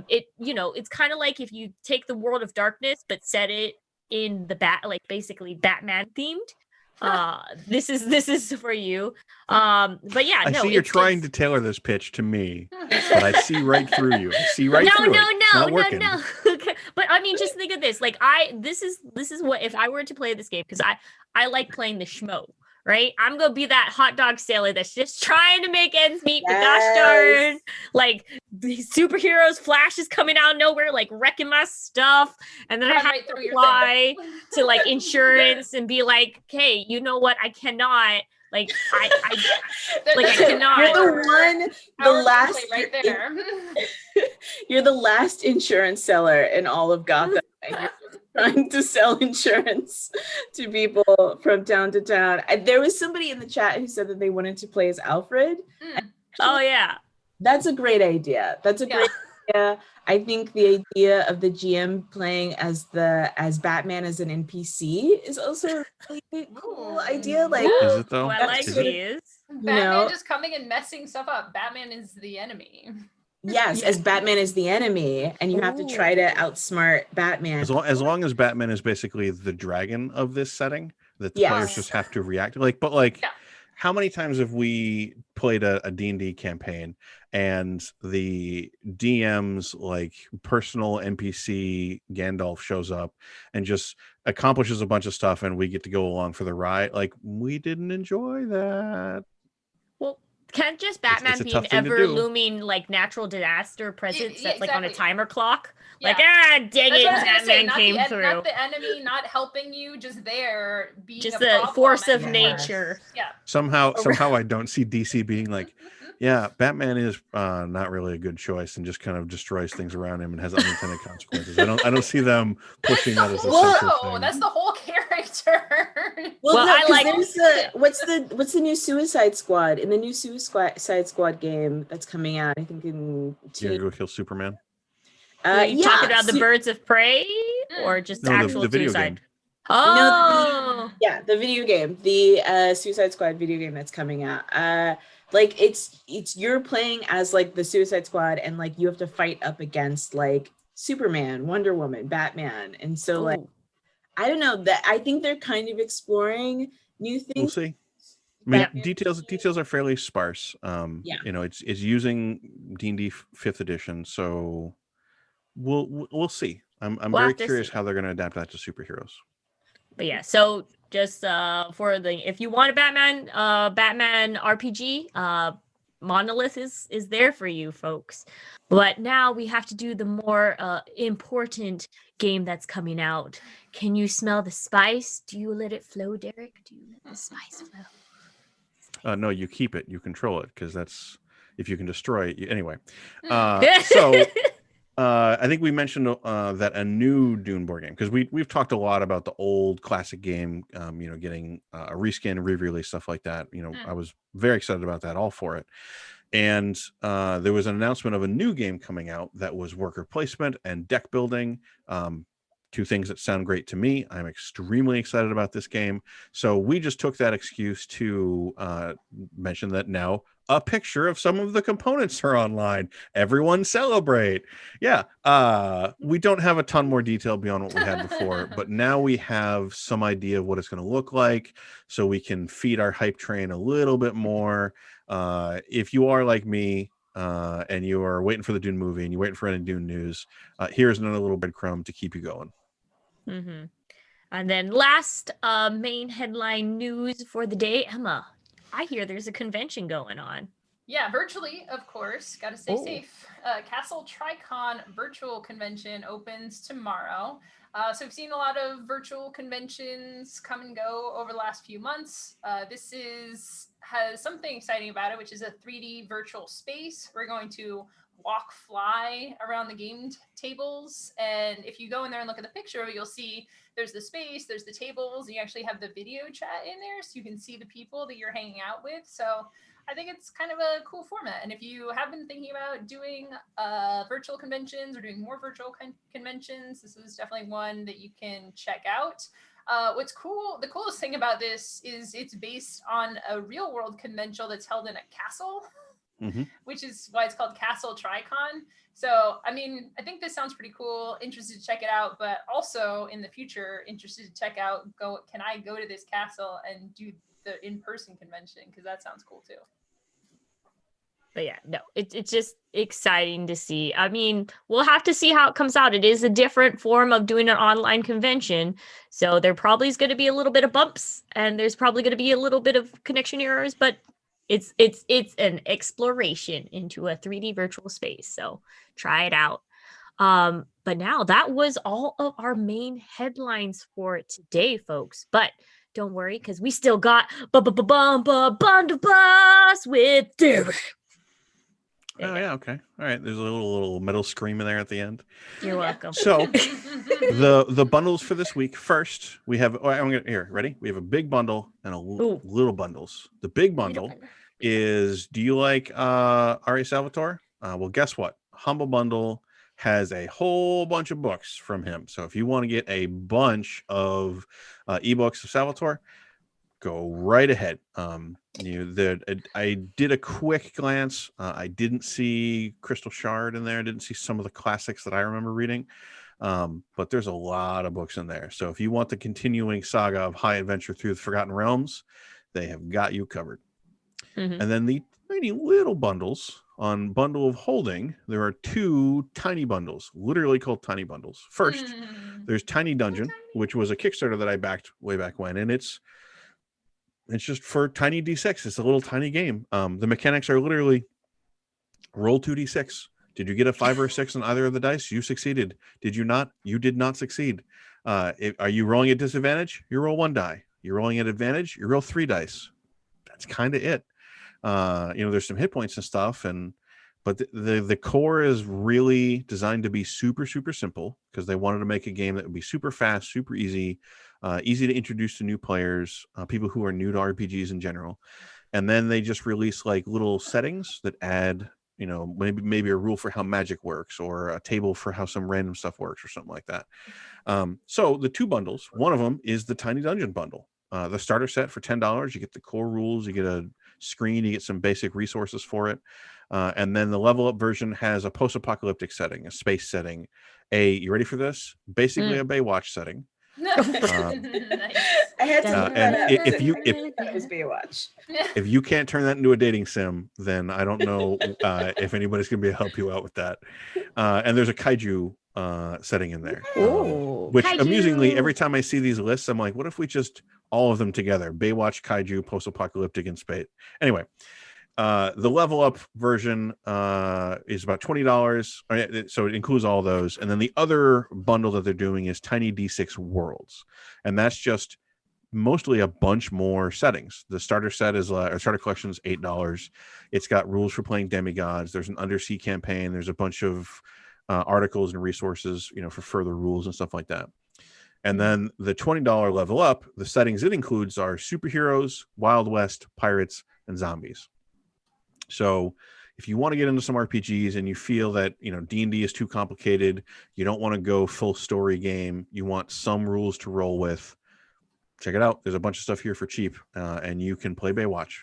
It's kind of like if you take the World of Darkness but set it in the basically Batman themed. This is for you. But yeah, I see you're trying to tailor this pitch to me, but I see right through you. I see right through it. No. But I mean, just think of this. Like, this is what, if I were to play this game, because I like playing the schmo. Right? I'm going to be that hot dog sailor that's just trying to make ends meet, but gosh darn, like, the superheroes, Flash is coming out of nowhere, like, wrecking my stuff. And then I have to fly to, like, insurance and be like, hey, you know what? I cannot, like, I cannot. You're the last, right there. You're the last insurance seller in all of Gotham. You're trying to sell insurance to people from town to town. There was somebody in the chat who said that they wanted to play as Alfred. Oh yeah, that's a great idea. That's a great idea. I think the idea of the GM playing as Batman as an NPC is also a really cool idea. Like, is it though? I like these. Batman just coming and messing stuff up. Batman is the enemy. Yes, as Batman is the enemy, and you have to try to outsmart Batman. As long as Batman is basically the dragon of this setting, that the players just have to react. How many times have we played a D&D campaign and the DM's like personal NPC Gandalf shows up and just accomplishes a bunch of stuff, and we get to go along for the ride? Like, we didn't enjoy that. Well, can't just Batman be an ever-looming, like, natural disaster presence that's like on a timer clock? Yeah. Like, dang it, Batman came through. Not the enemy, not helping you, just there being just the force of nature. Yeah. Somehow I don't see DC being like, yeah, Batman is not really a good choice and just kind of destroys things around him and has unintended consequences. I don't see them pushing that as a central thing. That's the whole character. Well, I like what's the new Suicide Squad? In the new Suicide Squad game that's coming out, I think in You're gonna go kill Superman? You talking about the Birds of Prey or just the actual the video Suicide? game. Oh, The video game, the Suicide Squad video game that's coming out. Like it's you're playing as like the Suicide Squad, and like you have to fight up against like Superman, Wonder Woman, Batman, and so like ooh. I don't know, that I think they're kind of exploring new We'll things. see. I mean, Yeah. details are fairly sparse. Yeah. You know, it's using D&D 5th edition, so we'll see. I'm We'll very have to curious see. how they're going to adapt that to superheroes. But yeah, so just for the if you want a Batman RPG, Monolith is there for you folks. But now we have to do the more important game that's coming out. Can you smell the spice? Do you let it flow, Derek? Do you let the spice flow? No, you keep it, you control it, because that's if you can destroy it. Anyway, so I think we mentioned that a new Dune board game, because we've talked a lot about the old classic game, you know, getting a reskin, re-release, stuff like that. You know, I was very excited about that, all for it. And there was an announcement of a new game coming out that was worker placement and deck building. Two things that sound great to me. I'm extremely excited about this game. So we just took that excuse to mention that now a picture of some of the components are online. Everyone celebrate. Yeah. We don't have a ton more detail beyond what we had before, but now we have some idea of what it's going to look like, so we can feed our hype train a little bit more. If you are like me, and you are waiting for the Dune movie and you're waiting for any Dune news, here's another little breadcrumb to keep you going. Mm-hmm. And then last main headline news for the day, Emma. I hear there's a convention going on. Yeah, virtually, of course. Got to stay Oh. safe. Castle TriCon virtual convention opens tomorrow. So we've seen a lot of virtual conventions come and go over the last few months. This has something exciting about it, which is a 3D virtual space. We're going to walk, fly around the game tables. And if you go in there and look at the picture, you'll see there's the space, there's the tables, and you actually have the video chat in there, so you can see the people that you're hanging out with. So I think it's kind of a cool format. And if you have been thinking about doing virtual conventions or doing more virtual conventions, this is definitely one that you can check out. What's cool, the coolest thing about this is it's based on a real world convention that's held in a castle, which is why it's called Castle TriCon. So, I mean, I think this sounds pretty cool. Interested to check it out, but also in the future, interested to check out, can I go to this castle and do the in-person convention? Because that sounds cool too. But yeah, no, it's just exciting to see. I mean, we'll have to see how it comes out. It is a different form of doing an online convention. So there probably is going to be a little bit of bumps, and there's probably going to be a little bit of connection errors, but it's an exploration into a 3D virtual space. So try it out. But now that was all of our main headlines for today, folks. But don't worry, because we still got Bundle Bus with Derek. Oh yeah, okay, all right. There's a little metal scream in there at the end. You're welcome. So the bundles for this week. First, we have. Oh, I'm gonna here. Ready? We have a big bundle and a little bundles. The big bundle is. Do you like R.A. Salvatore? Well, guess what? Humble Bundle has a whole bunch of books from him. So if you want to get a bunch of ebooks of Salvatore, go right ahead. I did a quick glance. I didn't see Crystal Shard in there. I didn't see some of the classics that I remember reading. But there's a lot of books in there. So if you want the continuing saga of High Adventure through the Forgotten Realms, they have got you covered. And then the tiny little bundles on Bundle of Holding, there are two tiny bundles, literally called tiny bundles. First, there's Tiny Dungeon, which was a Kickstarter that I backed way back when, and it's just for tiny D6. It's a little tiny game. The mechanics are literally roll 2d6. Did you get a 5 or a 6 on either of the dice? You succeeded. Did you not? You did not succeed. Are you rolling at disadvantage? You roll 1 die. You're rolling at advantage? You roll 3 dice. That's kind of it. There's some hit points and stuff, but the core is really designed to be super, super simple, because they wanted to make a game that would be super fast, super easy, easy to introduce to new players, people who are new to RPGs in general. And then they just release like little settings that add maybe a rule for how magic works, or a table for how some random stuff works, or something like that. So the 2 bundles, one of them is the Tiny Dungeon bundle. The starter set for $10, you get the core rules, you get a screen, you get some basic resources for it. And then the level up version has a post-apocalyptic setting, a space setting, you ready for this? Basically a Baywatch setting. Nice. I had to look and that up. if you It was Baywatch. if you can't turn that into a dating sim, then I don't know if anybody's gonna be able to help you out with that. And there's a kaiju setting in there, which Kaiju. amusingly, every time I see these lists, I'm like, what if we just all of them together? Baywatch, kaiju, post-apocalyptic, and space. Anyway, the level up version is about $20. So it includes all those. And then the other bundle that they're doing is Tiny D6 Worlds. And that's just mostly a bunch more settings. The starter set is or starter collection is $8. It's got rules for playing demigods. There's an undersea campaign. There's a bunch of articles and resources, for further rules and stuff like that. And then the $20 level up, the settings it includes are superheroes, Wild West, pirates, and zombies. So if you want to get into some RPGs and you feel that, D&D is too complicated, you don't want to go full story game, you want some rules to roll with, check it out. There's a bunch of stuff here for cheap, and you can play Baywatch.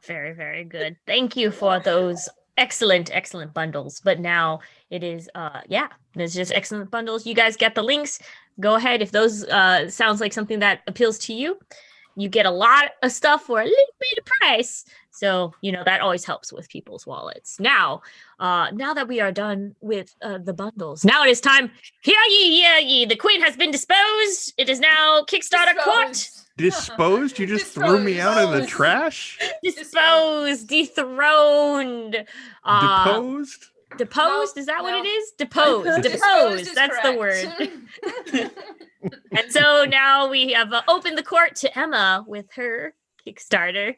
Very, very good. Thank you for those excellent bundles. But now it is there's just excellent bundles. You guys get the links. Go ahead. If those sounds like something that appeals to you, you get a lot of stuff for a little bit of price. So, that always helps with people's wallets. Now that we are done with the bundles, now it is time. Hear ye, the queen has been disposed. It is now Kickstarter court. Disposed? You just threw me out of the trash? Disposed, dethroned. Deposed? Deposed? Is that what it is? Deposed. Deposed. That's the word. And so now we have opened the court to Emma with her Kickstarter.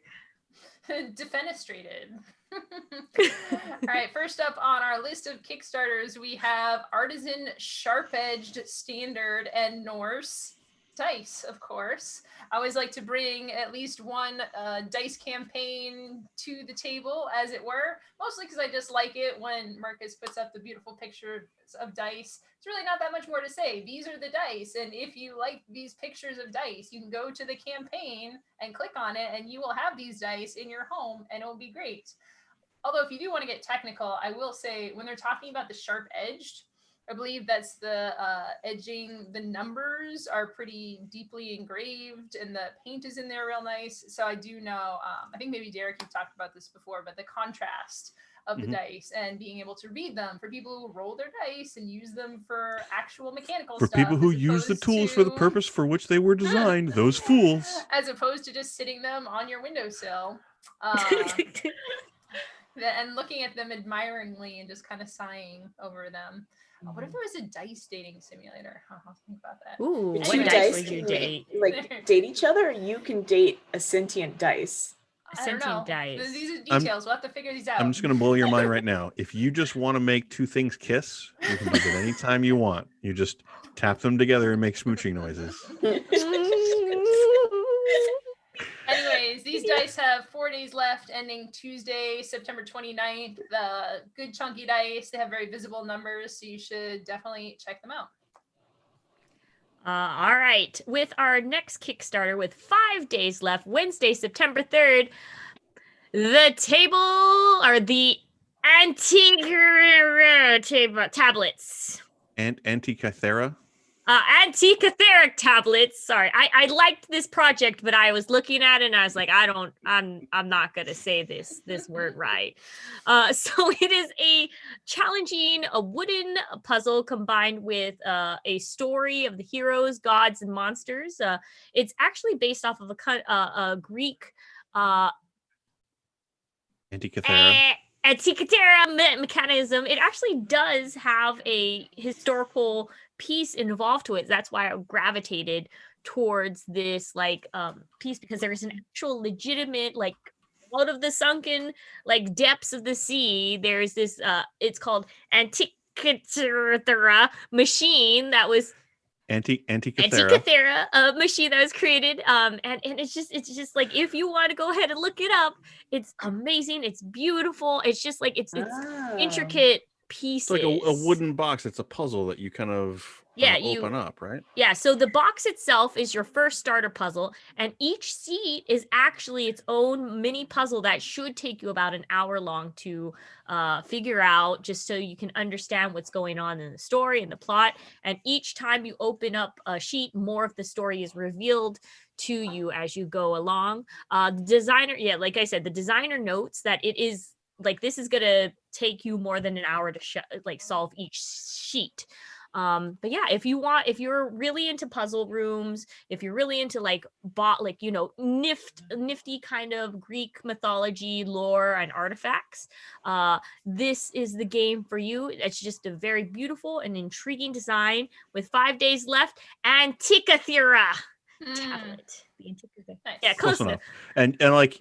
Defenestrated. All right, first up on our list of Kickstarters, we have Artisan Sharp-Edged Standard and Norse dice, of course. I always like to bring at least one dice campaign to the table, as it were, mostly because I just like it when Marcus puts up the beautiful pictures of dice. It's really not that much more to say. These are the dice, and if you like these pictures of dice, you can go to the campaign and click on it, and you will have these dice in your home, and it will be great. Although if you do want to get technical, I will say when they're talking about the sharp-edged, I believe that's the edging. The numbers are pretty deeply engraved and the paint is in there real nice. So I do know, I think maybe Derek, you've talked about this before, but the contrast of the dice and being able to read them for people who roll their dice and use them for actual mechanical stuff. For people who use the tools for the purpose for which they were designed, those fools. As opposed to just sitting them on your windowsill. And looking at them admiringly and just kind of sighing over them. What if there was a dice dating simulator? I'll think about that. Ooh, what Two dice would you date? Like date each other, or you can date a sentient dice. I don't know. Sentient dice. These are details. We'll have to figure these out. I'm just going to blow your mind right now. If you just want to make two things kiss, you can do it anytime you want. You just tap them together and make smooching noises. Anyways, these dice have 4 days left, ending Tuesday, September 29th. Good chunky dice. They have very visible numbers, so you should definitely check them out. All right. With our next Kickstarter with 5 days left, Wednesday, September 3rd, the antique tablets. And Antikythera? Antikythera tablets. Sorry, I liked this project, but I was looking at it and I was like, I'm not gonna say this word right. So it is a challenging, a wooden puzzle combined with a story of the heroes, gods, and monsters. It's actually based off of a Greek Antikythera. Antikythera mechanism. It actually does have a historical piece involved to it. That's why I gravitated towards this piece, because there is an actual legitimate out of the sunken depths of the sea. There's this it's called Antikythera machine that was Antikythera. Antikythera machine that was created. And it's just like, if you want to go ahead and look it up, it's amazing. It's beautiful. It's just like it's intricate pieces. It's like a wooden box. It's a puzzle that you kind of open up, right? Yeah, so the box itself is your first starter puzzle, and each seat is actually its own mini puzzle that should take you about an hour long to figure out, just so you can understand what's going on in the story and the plot. And each time you open up a sheet, more of the story is revealed to you as you go along. The designer, like I said, the designer notes that it is like, this is gonna take you more than an hour to solve each sheet. But yeah, if you're really into puzzle rooms, if you're really into nifty kind of Greek mythology, lore, and artifacts, this is the game for you. It's just a very beautiful and intriguing design with 5 days left. Antikythera tablet. Nice. Yeah, close enough. And like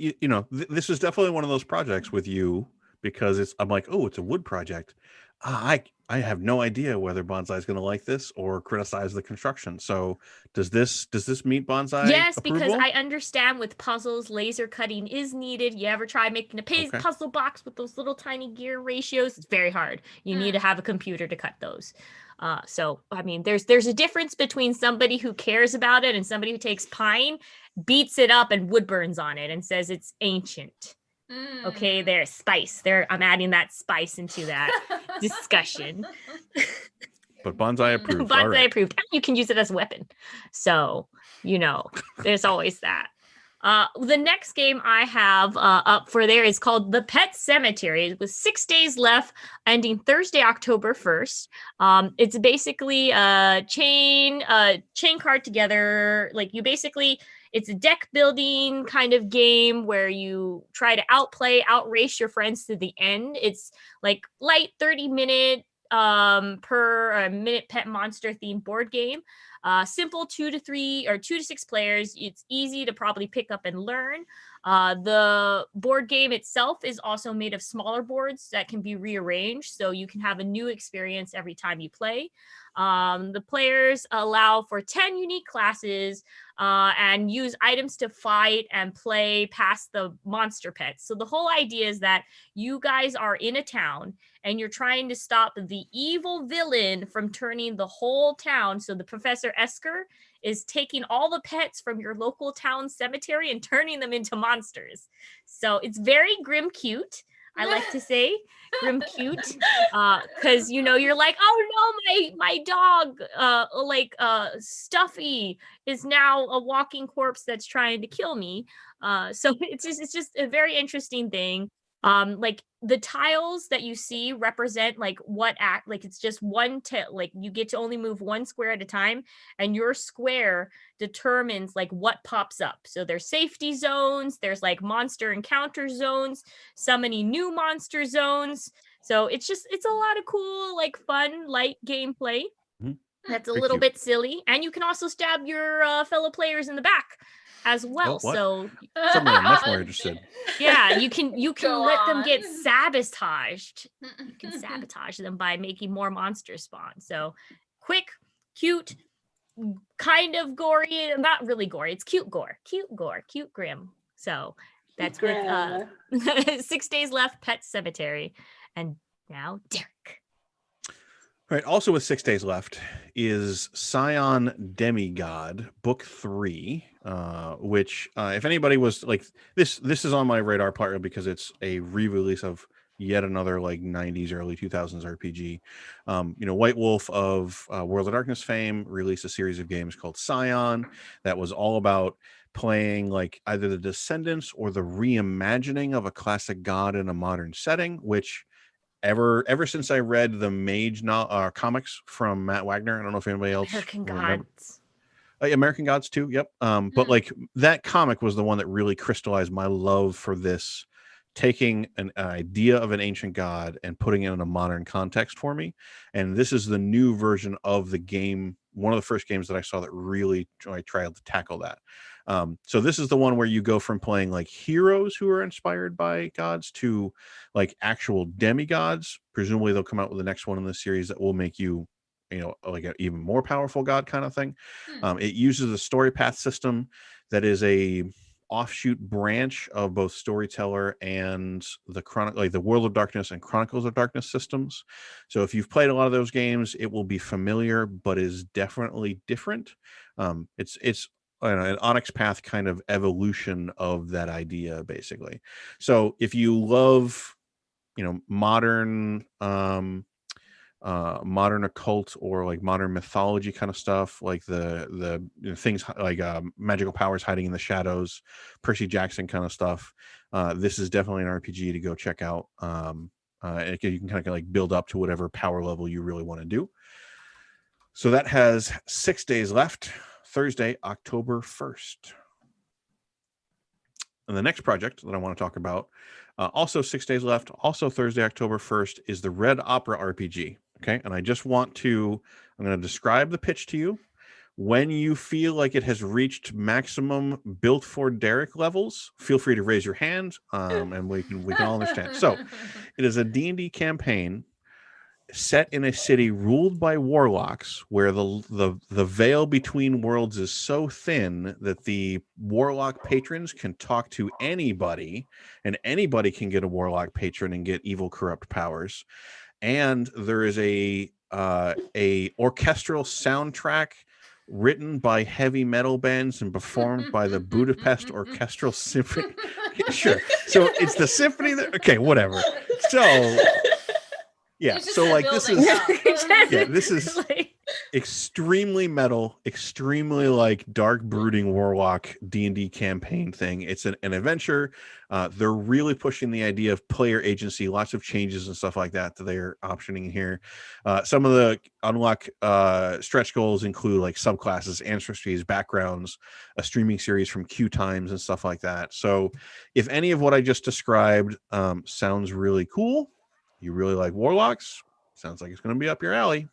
this is definitely one of those projects with you, because I'm like, oh, it's a wood project. I have no idea whether Bonsai is going to like this or criticize the construction. So does this meet Bonsai? Yes, approval? Because I understand with puzzles, laser cutting is needed. You ever try making a puzzle box with those little tiny gear ratios? It's very hard. You need to have a computer to cut those. So I mean, there's a difference between somebody who cares about it and somebody who takes pine, beats it up, and wood burns on it and says it's ancient. Okay, there's spice. I'm adding that spice into that discussion. But Bonsai approved. Bonsai approved. And you can use it as a weapon. So, there's always that. The next game I have up for there is called The Pet Cemetery, with 6 days left, ending Thursday, October 1st. It's basically a chain card together. Like, it's a deck building kind of game where you try to outrace your friends to the end. It's like light 30-minute per minute pet monster themed board game. Simple 2 to 6 players. It's easy to probably pick up and learn. The board game itself is also made of smaller boards that can be rearranged, so you can have a new experience every time you play. The players allow for 10 unique classes and use items to fight and play past the monster pets. So the whole idea is that you guys are in a town and you're trying to stop the evil villain from turning the whole town. So the Professor Esker is taking all the pets from your local town cemetery and turning them into monsters. So it's very grim cute. I like to say grim cute, because you're like, oh no, my dog Stuffy is now a walking corpse that's trying to kill me. So it's just a very interesting thing. Like the tiles that you see represent it's just one you get to only move one square at a time, and your square determines like what pops up. So there's safety zones, there's like monster encounter zones, summoning new monster zones. So it's a lot of cool, like fun, light gameplay. That's a little bit silly, and you can also stab your fellow players in the back as well. So something I'm much more interested. Yeah, you can let them get sabotaged. You can sabotage them by making more monsters spawn. So quick, cute, kind of gory, not really gory. It's cute gore, cute grim. So that's with 6 days left, Pet Cemetery. And now Derek. All right. Also with 6 days left is Scion Demigod Book 3, which if anybody was like this is on my radar partly because it's a re-release of yet another like 90s, early 2000s RPG. White Wolf of World of Darkness fame released a series of games called Scion that was all about playing like either the descendants or the reimagining of a classic god in a modern setting, which ever since I read the Mage comics from Matt Wagner, I don't know if anybody else American Gods. American Gods too, yep. But like that comic was the one that really crystallized my love for this, taking an idea of an ancient god and putting it in a modern context for me. And this is the new version of the game, one of the first games that I saw that really tried to tackle that. So this is the one where you go from playing like heroes who are inspired by gods to like actual demigods. Presumably they'll come out with the next one in the series that will make you, I don't know, 10 times more like an even more powerful god kind of thing. Hmm. It uses a story path system that is a offshoot branch of both Storyteller and the World of Darkness and Chronicles of Darkness systems. So if you've played a lot of those games, it will be familiar, but is definitely different. It's an Onyx Path kind of evolution of that idea, basically. So if you love, modern modern occult or like modern mythology kind of stuff, like the things like magical powers hiding in the shadows, Percy Jackson kind of stuff, this is definitely an RPG to go check out. And you can kind of like build up to whatever power level you really want to do. So that has 6 days left, Thursday, October 1st. And the next project that I want to talk about, also 6 days left, also Thursday, October 1st, is the Red Opera RPG. Okay. And I'm going to describe the pitch to you. When you feel like it has reached maximum built for Derek levels, feel free to raise your hand, and we can all understand. So it is a D&D campaign set in a city ruled by warlocks, where the veil between worlds is so thin that the warlock patrons can talk to anybody, and anybody can get a warlock patron and get evil corrupt powers. And there is a orchestral soundtrack written by heavy metal bands and performed by the Budapest Orchestral Symphony. Sure. So it's the symphony that, okay, whatever. So yeah, so like this is Like, extremely metal, extremely like dark brooding warlock D&D campaign thing. It's an adventure. They're really pushing the idea of player agency, lots of changes and stuff like that they're optioning here. Some of the unlock stretch goals include like subclasses, ancestries, backgrounds, a streaming series from Q Times and stuff like that. So if any of what I just described sounds really cool, you really like warlocks, sounds like it's going to be up your alley.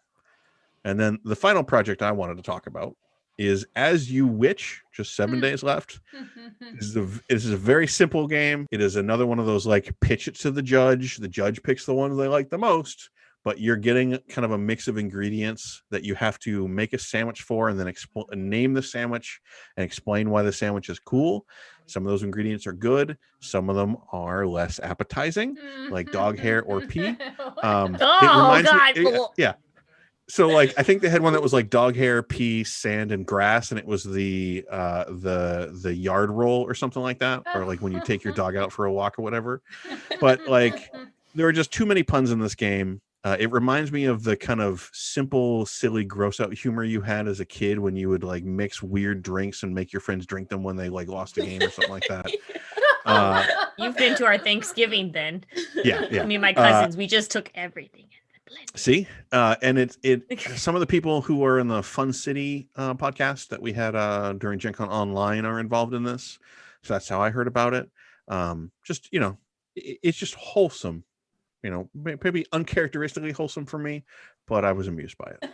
And then the final project I wanted to talk about is As You Witch, just 7 days left. This is a very simple game. It is another one of those like pitch it to the judge. The judge picks the ones they like the most, but you're getting kind of a mix of ingredients that you have to make a sandwich for, and then name the sandwich and explain why the sandwich is cool. Some of those ingredients are good. Some of them are less appetizing, like dog hair or pee. Yeah. So like I think they had one that was like dog hair, pee, sand, and grass, and it was the yard roll or something like that, or like when you take your dog out for a walk or whatever. But like there are just too many puns in this game. It reminds me of the kind of simple, silly, gross out humor you had as a kid when you would like mix weird drinks and make your friends drink them when they like lost a game or something like that. You've been to our Thanksgiving then. Yeah. Me and my cousins, we just took everything. See, and it some of the people who are in the Fun City podcast that we had during Gen Con Online are involved in this. So that's how I heard about it. Just, it's just wholesome, maybe uncharacteristically wholesome for me, but I was amused by it.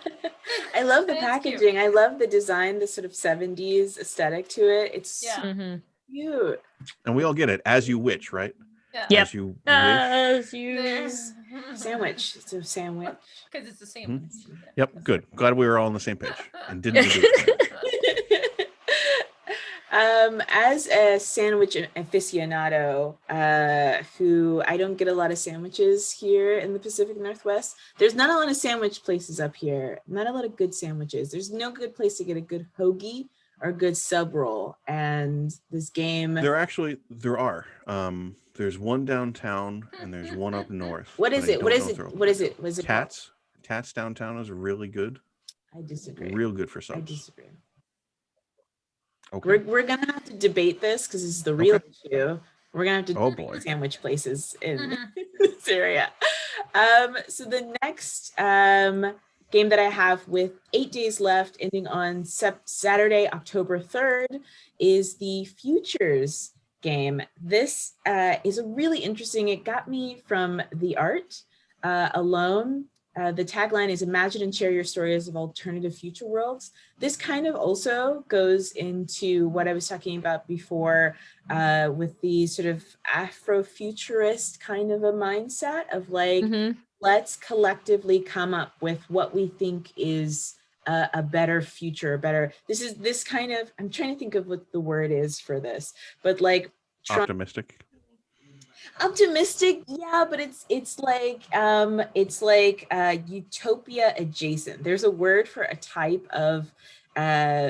I love the packaging. Cute. I love the design, the sort of 70s aesthetic to it. It's cute. And we all get it. As You Witch, right? Yeah. Yep. As you wish. Sandwich. It's a sandwich. Because it's the same. Mm-hmm. Yep. Good. Glad we were all on the same page and didn't do it. As a sandwich aficionado, who I don't get a lot of sandwiches here in the Pacific Northwest. There's not a lot of sandwich places up here. Not a lot of good sandwiches. There's no good place to get a good hoagie or a good sub roll. And this game. There are. There's one downtown and there's one up north. What is it? What is it? Tats. Tats downtown is really good. I disagree. Real good for subs. I disagree. Okay. We're gonna have to debate this because it's the real issue. We're gonna have to debate sandwich places in this area. So the next game that I have with 8 days left, ending on Saturday, October 3rd, is the Futures game. This is a really interesting. It got me from the art alone. The tagline is imagine and share your stories of alternative future worlds. This kind of also goes into what I was talking about before with the sort of Afrofuturist kind of a mindset of like, let's collectively come up with what we think is a better future, this kind of, I'm trying to think of what the word is for this, but like Optimistic. Yeah, but it's like utopia adjacent. There's a word for a type of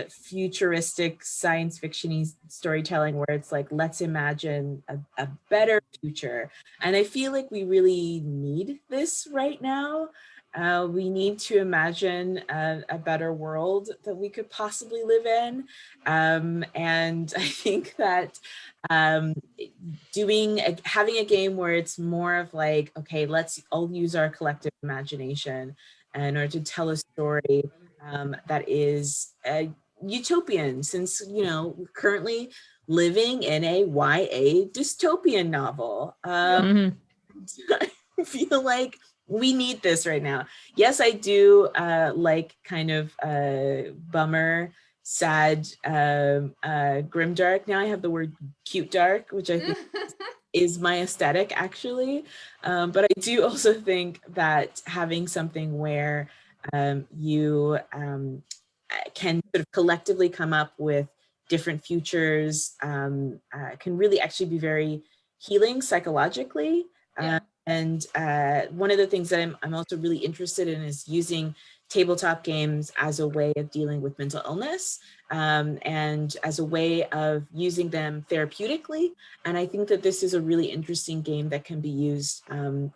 futuristic science fiction-y storytelling where it's like, let's imagine a better future. And I feel like we really need this right now. We need to imagine a better world that we could possibly live in. And I think that having a game where it's more of like, okay, let's all use our collective imagination in order to tell a story that is utopian, since, you know, we're currently living in a YA dystopian novel. I feel like we need this right now. Yes, I do like kind of bummer, sad, grimdark. Now I have the word cute dark, which I think is my aesthetic actually. But I do also think that having something where you can sort of collectively come up with different futures can really actually be very healing psychologically. And one of the things that I'm also really interested in is using tabletop games as a way of dealing with mental illness and as a way of using them therapeutically. And I think that this is a really interesting game that can be used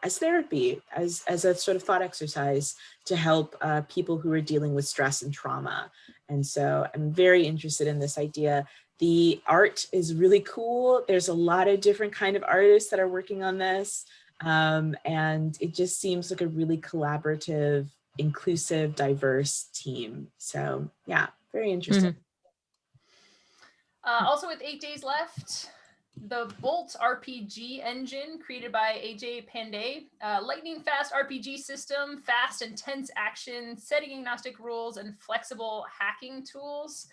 as therapy, as a sort of thought exercise to help people who are dealing with stress and trauma. And so I'm very interested in this idea. The art is really cool. There's a lot of different kind of artists that are working on this. And it just seems like a really collaborative, inclusive, diverse team. So yeah, very interesting. Also with 8 days left, the Bolt RPG engine created by AJ Pandey, lightning fast RPG system, fast intense action, setting agnostic rules, and flexible hacking tools.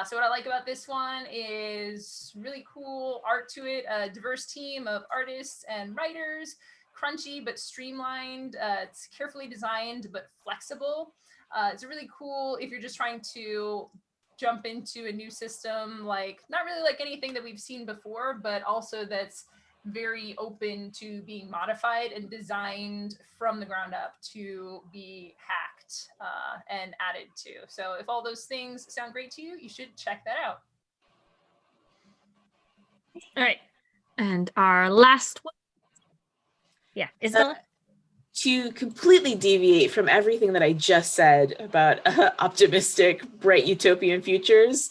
So what I like about this one is really cool art to it, a diverse team of artists and writers, crunchy but streamlined. It's carefully designed but flexible. It's really cool if you're just trying to jump into a new system, like not really like anything that we've seen before, but also that's very open to being modified and designed from the ground up to be hacked and added to. So if all those things sound great to you, you should check that out. All right. And our last one. Yeah, Isabella? To completely deviate from everything that I just said about optimistic, bright utopian futures,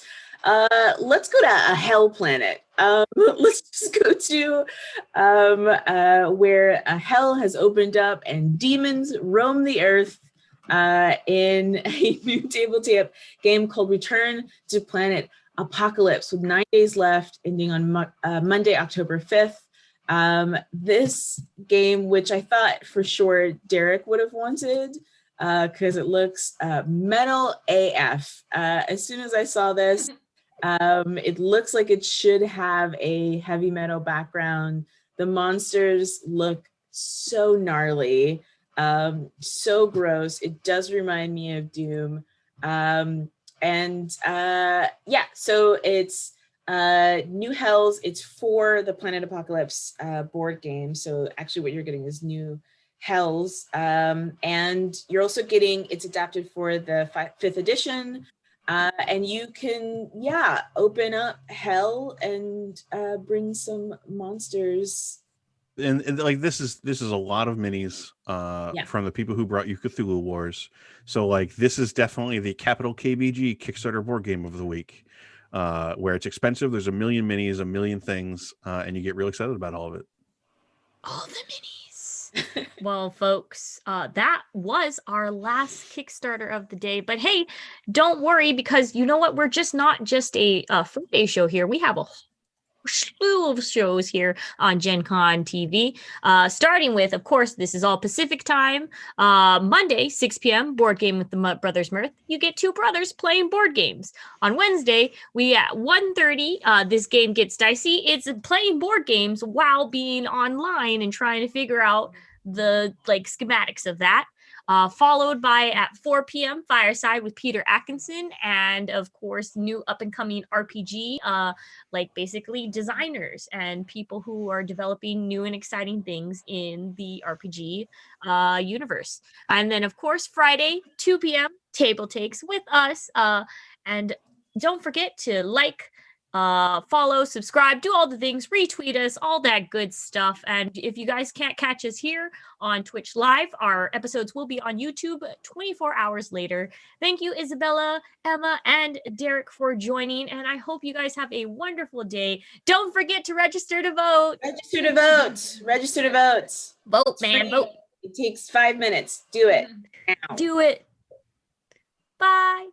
let's go to a hell planet. Let's just go to where a hell has opened up and demons roam the earth in a new tabletop game called Return to Planet Apocalypse, with 9 days left, ending on Monday, October 5th. This game, which I thought for sure Derek would have wanted, because it looks metal AF. As soon as I saw this, it looks like it should have a heavy metal background. The monsters look so gnarly, so gross. It does remind me of Doom. Yeah, so it's New Hells. It's for the Planet Apocalypse board game. So actually what you're getting is New Hells. And you're also getting, it's adapted for the 5th edition. And you can, open up hell and bring some monsters. And like this is a lot of minis from the people who brought you Cthulhu Wars. So like this is definitely the capital KBG Kickstarter board game of the week. Where it's expensive, there's a million minis, a million things, and you get real excited about all of it. All the minis. Well, folks, that was our last Kickstarter of the day. But hey, don't worry, because you know what? We're not just a Friday show here. We have a slew of shows here on Gen Con TV, starting with, of course, this is all Pacific time, Monday 6 p.m. board game with the Brothers Mirth. You get two brothers playing board games. On Wednesday, we at 1:30, this game gets dicey. It's playing board games while being online and trying to figure out the like schematics of that. Followed by at 4 p.m. Fireside with Peter Atkinson, and of course, new up and coming RPG, like basically designers and people who are developing new and exciting things in the RPG universe. And then, of course, Friday, 2 p.m. Table Takes with us. And don't forget to like, follow, subscribe, do all the things, retweet us, all that good stuff. And if you guys can't catch us here on Twitch Live, our episodes will be on YouTube 24 hours later. Thank you, Isabella, Emma, and Derek for joining. And I hope you guys have a wonderful day. Don't forget to register to vote. Register to vote. Register to vote. Vote, man, vote. It takes 5 minutes. Do it now. Do it. Bye.